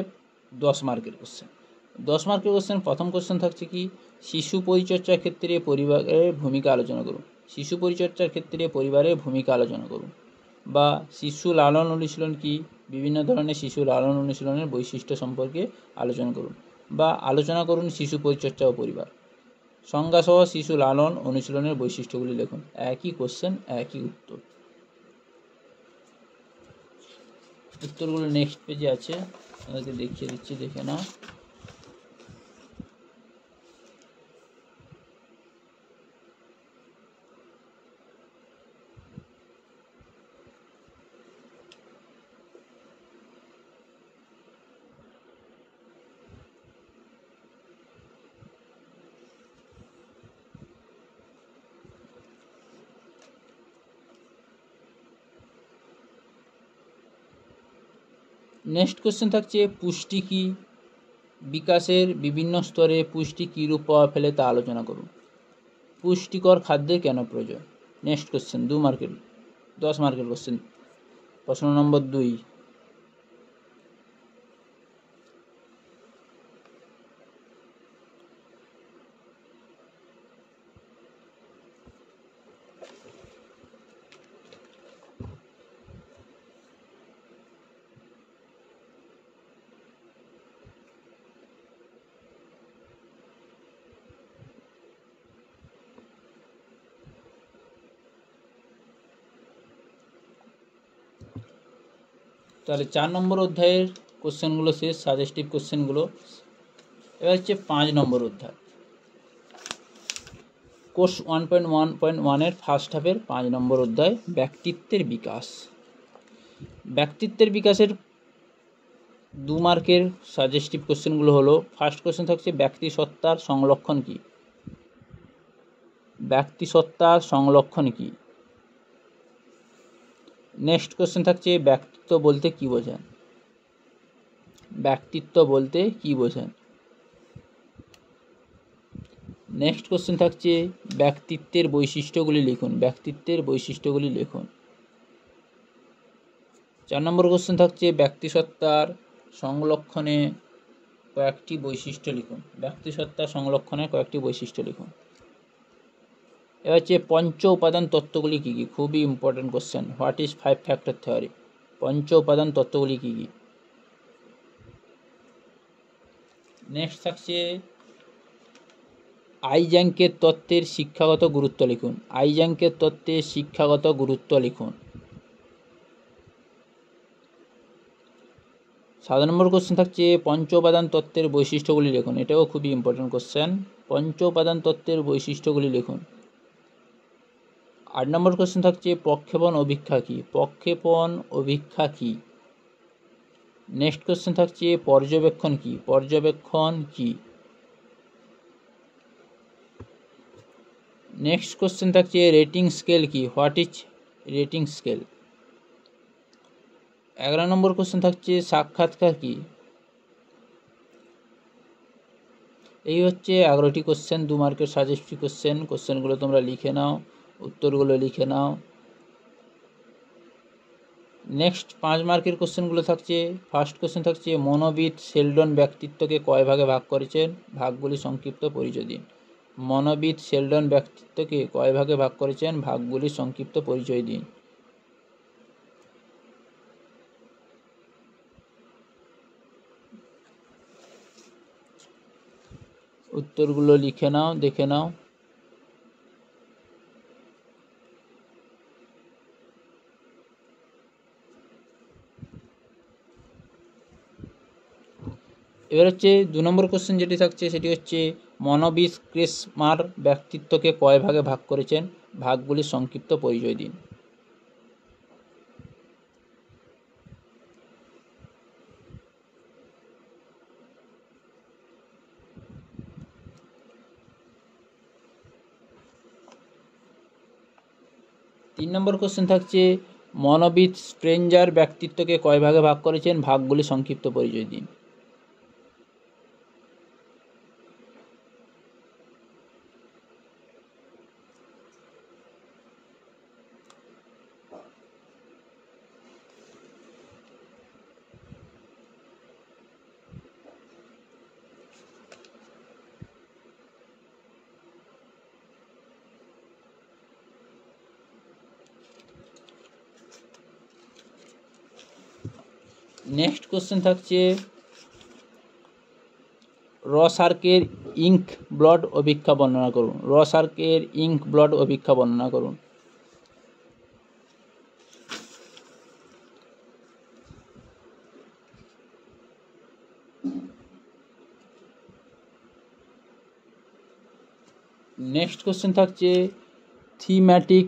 10 মার্কের কোশ্চেন। 10 মার্কের কোশ্চেন, প্রথম কোশ্চেন থাকছে কি, শিশু পরিচর্যার ক্ষেত্রে পরিবারের ভূমিকা আলোচনা করুন। শিশু পরিচর্যার ক্ষেত্রে পরিবারের ভূমিকা আলোচনা করুন। বা শিশু লালন অনুশীলন কি, বিভিন্ন ধরনের শিশু লালন অনুশীলনের বৈশিষ্ট্য সম্পর্কে আলোচনা করুন। বা আলোচনা করুন শিশু পরিচর্যা ও পরিবার। সংজ্ঞাসহ শিশু লালন অনুশীলনের বৈশিষ্ট্যগুলি লিখুন। একই কোশ্চেন, একই উত্তর। উত্তরগুলো নেক্সট পেজে আছে, আমাদেরকে দেখিয়ে দিচ্ছি, দেখে নাও। নেক্সট কোশ্চেন থাকছে, পুষ্টি কি? বিকাশের বিভিন্ন স্তরে পুষ্টি কী রূপ প্রভাব ফেলে তা আলোচনা করুন। পুষ্টিকর খাদ্যের কেন প্রয়োজন? নেক্সট কোশ্চেন, 2 মার্কের 10 মার্কের কোশ্চেন, প্রশ্ন নম্বর 2। তাহলে 4 নম্বর অধ্যায়ের কোশ্চেনগুলো শেষ, সাজেস্টিভ কোশ্চেনগুলো। এবার হচ্ছে 5 নম্বর অধ্যায়, কোর্স 1.1.1-এর ফার্স্ট হাফের 5 নম্বর অধ্যায়, ব্যক্তিত্বের বিকাশ। ব্যক্তিত্বের বিকাশের 2 মার্কের সাজেস্টিভ কোশ্চেনগুলো হলো, ফার্স্ট কোশ্চেন থাকছে, ব্যক্তিসত্তার সংলক্ষণ কি? ব্যক্তিসত্তার সংলক্ষণ কি? নেক্সট কোশ্চেন থাকছে, ব্যক্তিত্ব বলতে কি বোঝায়? ব্যক্তিত্ব বলতে কি বোঝায়? নেক্সট কোশ্চেন থাকছে, ব্যক্তিত্বের বৈশিষ্ট্যগুলি লিখুন। ব্যক্তিত্বের বৈশিষ্ট্যগুলি লিখুন। 4 নম্বর কোশ্চেন থাকছে, ব্যক্তিসত্তার সংলক্ষণে কয়েকটি বৈশিষ্ট্য লিখুন। ব্যক্তিসত্তার সংলক্ষণে কয়েকটি বৈশিষ্ট্য লিখুন। এবার হচ্ছে পঞ্চ উপাদান তত্ত্বগুলি কী কী? খুবই important question. What is 5 factor theory? পঞ্চ উপাদান তত্ত্বগুলি কী কী? নেক্সট থাকছে, আইজ্যাঙ্কের তত্ত্বের শিক্ষাগত গুরুত্ব লিখুন। আইজ্যাঙ্কের তত্ত্বের শিক্ষাগত গুরুত্ব লিখুন। 7 নম্বর কোশ্চেন থাকছে, পঞ্চ উপাদান তত্ত্বের বৈশিষ্ট্যগুলি লিখুন। এটাও খুবই ইম্পর্টেন্ট কোশ্চেন। পঞ্চ উপাদান তত্ত্বের বৈশিষ্ট্যগুলি লিখুন। 8 নম্বর কোশ্চেন থাকছে, প্রক্ষেপণ অভিক্ষা কী? প্রক্ষেপণ অভিক্ষা কী? নেক্সট কোশ্চেন থাকছে, পর্যবেক্ষণ কী? পর্যবেক্ষণ কী? নেক্সট কোশ্চেন থাকছে, রেটিং স্কেল কী? What is rating scale. 11 নম্বর কোশ্চেন থাকছে সাক্ষাৎকার কি। এই হচ্ছে 11টি কোশ্চেন, 2 মার্কের সাজেস্টিভ কোশ্চেন। কোশ্চেনগুলো তোমরা লিখে নাও, উত্তরগুলো লিখে নাও। নেক্সট 5 মার্কের কোশ্চেনগুলো থাকছে। ফার্স্ট কোশ্চেন থাকছে মনোবিদ শেলডন ব্যক্তিত্বকে কয় ভাগে ভাগ করেছেন, ভাগগুলি সংক্ষিপ্ত পরিচয় দিন। মনোবিদ শেলডন ব্যক্তিত্বকে কয় ভাগে ভাগ করেছেন, ভাগগুলি সংক্ষিপ্ত পরিচয় দিন। উত্তরগুলো লিখে নাও, দেখে নাও। এবার হচ্ছে 2 নম্বর কোশ্চেন যেটি থাকছে সেটি হচ্ছে মনোবিদ ক্রেসমার ব্যক্তিত্বকে কয় ভাগে ভাগ করেছেন, ভাগগুলি সংক্ষিপ্ত পরিচয় দিন। তিন নম্বর কোশ্চেন থাকছে মনোবিদ স্ট্রেঞ্জার ব্যক্তিত্বকে কয় ভাগে ভাগ করেছেন, ভাগগুলি সংক্ষিপ্ত পরিচয় দিন। নেক্সট কোশ্চেন থাকছে রসার্কের ইঙ্ক ব্লড অভিক্ষা বর্ণনা করুন। রসার্কের ইঙ্ক ব্লড অভিক্ষা বর্ণনা করুন। নেক্সট কোশ্চেন থাকছে থিম্যাটিক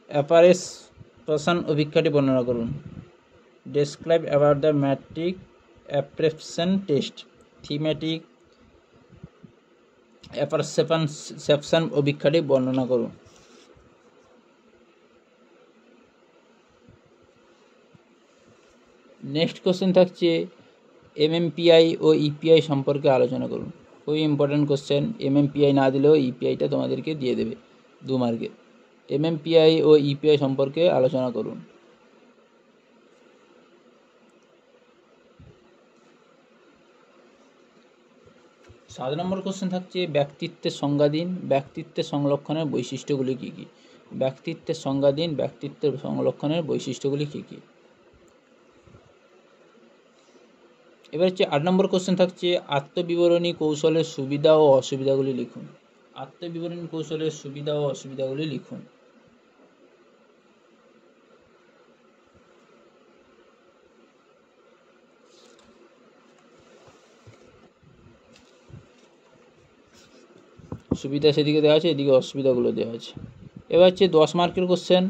অ্যাপারেশন অভিক্ষাটি বর্ণনা করুন। Describe about the thematic apperception test. Thematic apperception অভিক্ষাটি বর্ণনা করুন। নেক্সট কোশ্চেন থাকছে এমএমপিআই ও ইপিআই সম্পর্কে আলোচনা করুন। খুবই ইম্পর্ট্যান্ট কোশ্চেন, এমএমপিআই না দিলেও ইপিআইটা তোমাদেরকে দিয়ে দেবে 2 মার্কে। এমএমপিআই ও ইপিআই সম্পর্কে আলোচনা করুন। সাত নম্বর কোশ্চেন থাকছে ব্যক্তিত্বের সংজ্ঞা দিন, ব্যক্তিত্বের সংলক্ষণের বৈশিষ্ট্যগুলি কী কী। ব্যক্তিত্বের সংজ্ঞা দিন, ব্যক্তিত্বের সংলক্ষণের বৈশিষ্ট্যগুলি কী কী। এবার হচ্ছে 8 নম্বর কোশ্চেন থাকছে আত্মবিবরণী কৌশলের সুবিধা ও অসুবিধাগুলি লিখুন। আত্মবিবরণী কৌশলের সুবিধা ও অসুবিধাগুলি লিখুন। সুবিধা সেদিকে দেওয়া আছে, এদিকে অসুবিধাগুলো দেওয়া আছে। এবার হচ্ছে 10 মার্কের কোশ্চেন।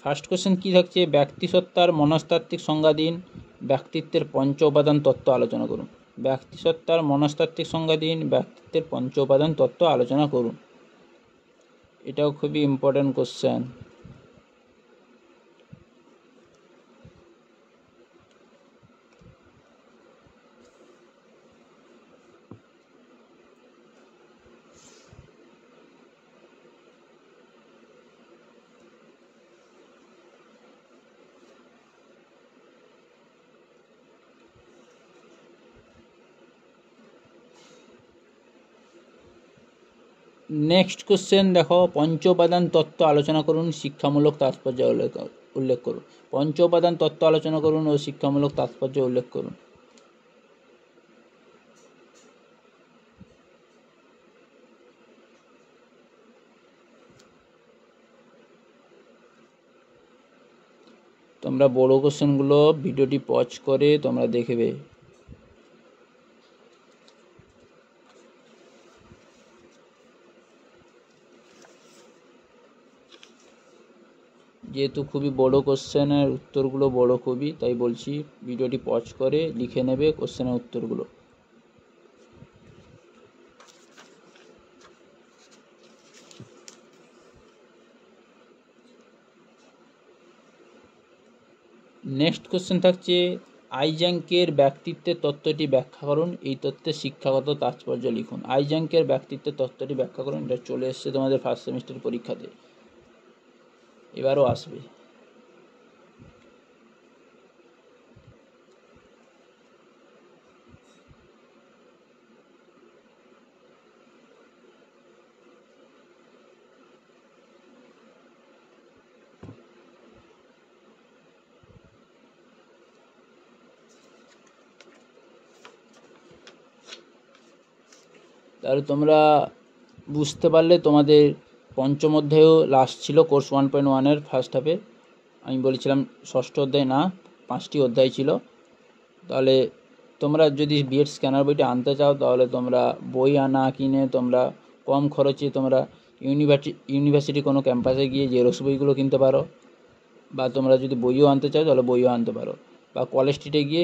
ফার্স্ট কোশ্চেন কী থাকছে ব্যক্তিসত্তার মনস্তাত্ত্বিক সংজ্ঞা দিন, ব্যক্তিত্বের পঞ্চ উপাদান তত্ত্ব আলোচনা করুন। ব্যক্তিসত্তার মনস্তাত্ত্বিক সংজ্ঞা দিন, ব্যক্তিত্বের পঞ্চ উপাদান তত্ত্ব আলোচনা করুন। এটাও খুবই ইম্পর্ট্যান্ট কোশ্চেন। নেক্সট কোশ্চেন দেখো, পঞ্চ উপাদান তত্ত্ব আলোচনা করুন, শিক্ষামূলক তাৎপর্য উল্লেখ করুন। পঞ্চ উপাদান তত্ত্ব আলোচনা করুন ও শিক্ষামূলক তাৎপর্য উল্লেখ করুন। তোমরা বড় কোশ্চেনগুলো ভিডিওটি পজ করে তোমরা দেখবে। যেহেতু খুবই বড় কোশ্চেনের উত্তরগুলো বড় খুবই, তাই বলছি ভিডিওটি পজ করে লিখে নেবে কোশ্চেনের উত্তরগুলো। নেক্সট কোশ্চেন থাকছে আইজ্যাঙ্কের ব্যক্তিত্বের তত্ত্বটি ব্যাখ্যা করুন, এই তত্ত্বের শিক্ষাগত তাৎপর্য লিখুন। আইজ্যাঙ্কের ব্যক্তিত্বের তত্ত্বটি ব্যাখ্যা করুন, এটা চলে এসছে তোমাদের ফার্স্ট সেমিস্টার পরীক্ষাতে, এবারও আসবে। তাহলে তোমরা বুঝতে পারলে তোমাদের পঞ্চম অধ্যায়ও লাস্ট ছিল কোর্স 1.1-এর ফার্স্ট হাফে। আমি বলেছিলাম ষষ্ঠ অধ্যায় না, 5টি অধ্যায় ছিল। তাহলে তোমরা যদি বিএড স্ক্যানার বইটা আনতে চাও তাহলে তোমরা বই না কিনে তোমরা কম খরচে তোমরা ইউনিভার্সিটি কোনো ক্যাম্পাসে গিয়ে জেরক্স বইগুলো কিনতে পারো, বা তোমরা যদি বইও আনতে চাও তাহলে বইও আনতে পারো, বা কলেজ স্ট্রিটে গিয়ে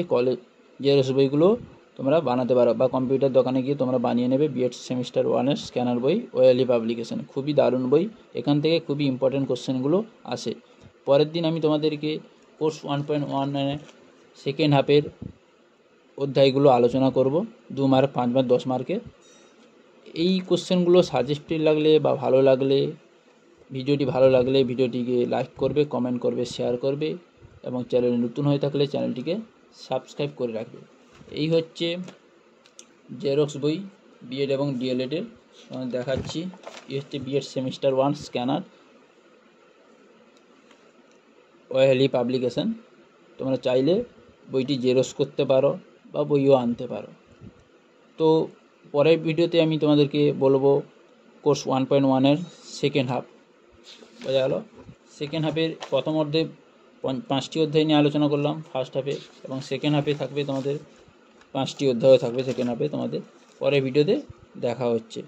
জেরক্স বইগুলো তোমরা বানাতে পারো, বা কম্পিউটার দোকানে গিয়ে তোমরা বানিয়ে নেবে বিএড সেমিস্টার 1-এর স্ক্যানার বই ওএলই পাবলিকেশন। খুবই দারুণ বই, এখান থেকে খুবই ইম্পর্টেন্ট কোশ্চেনগুলো আসে। পরের দিন আমি তোমাদেরকে কোর্স 1.1-এর সেকেন্ড হাফের অধ্যায়গুলো আলোচনা করব, 2 মার্ক, 5 মার্ক, 10 মার্কের। এই কোশ্চেনগুলো সাজেস্টেড লাগলে বা ভালো লাগলে, ভিডিওটি ভালো লাগলে ভিডিওটিকে লাইক করবে, কমেন্ট করবে, শেয়ার করবে, এবং চ্যানেলে নতুন হয়ে থাকলে চ্যানেলটিকে সাবস্ক্রাইব করে রাখবে। এই হচ্ছে জেরক্স বই বিএড এবং ডিএলএডের দেখাচ্ছি। এই হচ্ছে BEd semester 1 scanner OLE publication. তোমরা চাইলে বইটি জেরক্স করতে পারো বা বইও আনতে পারো। তো পরের ভিডিওতে আমি তোমাদেরকে বলবো কোর্স 1.1-এর সেকেন্ড হাফ। বোঝা গেল? সেকেন্ড হাফের প্রথম অর্ধে 5টি অধ্যায় নিয়ে আলোচনা করলাম ফার্স্ট হাফে, এবং সেকেন্ড হাফে থাকবে তোমাদের 5টি অধ্যায় থাকবে সেকেন্ড হাফে। তোমাদের পরের ভিডিওতে দেখা হচ্ছে।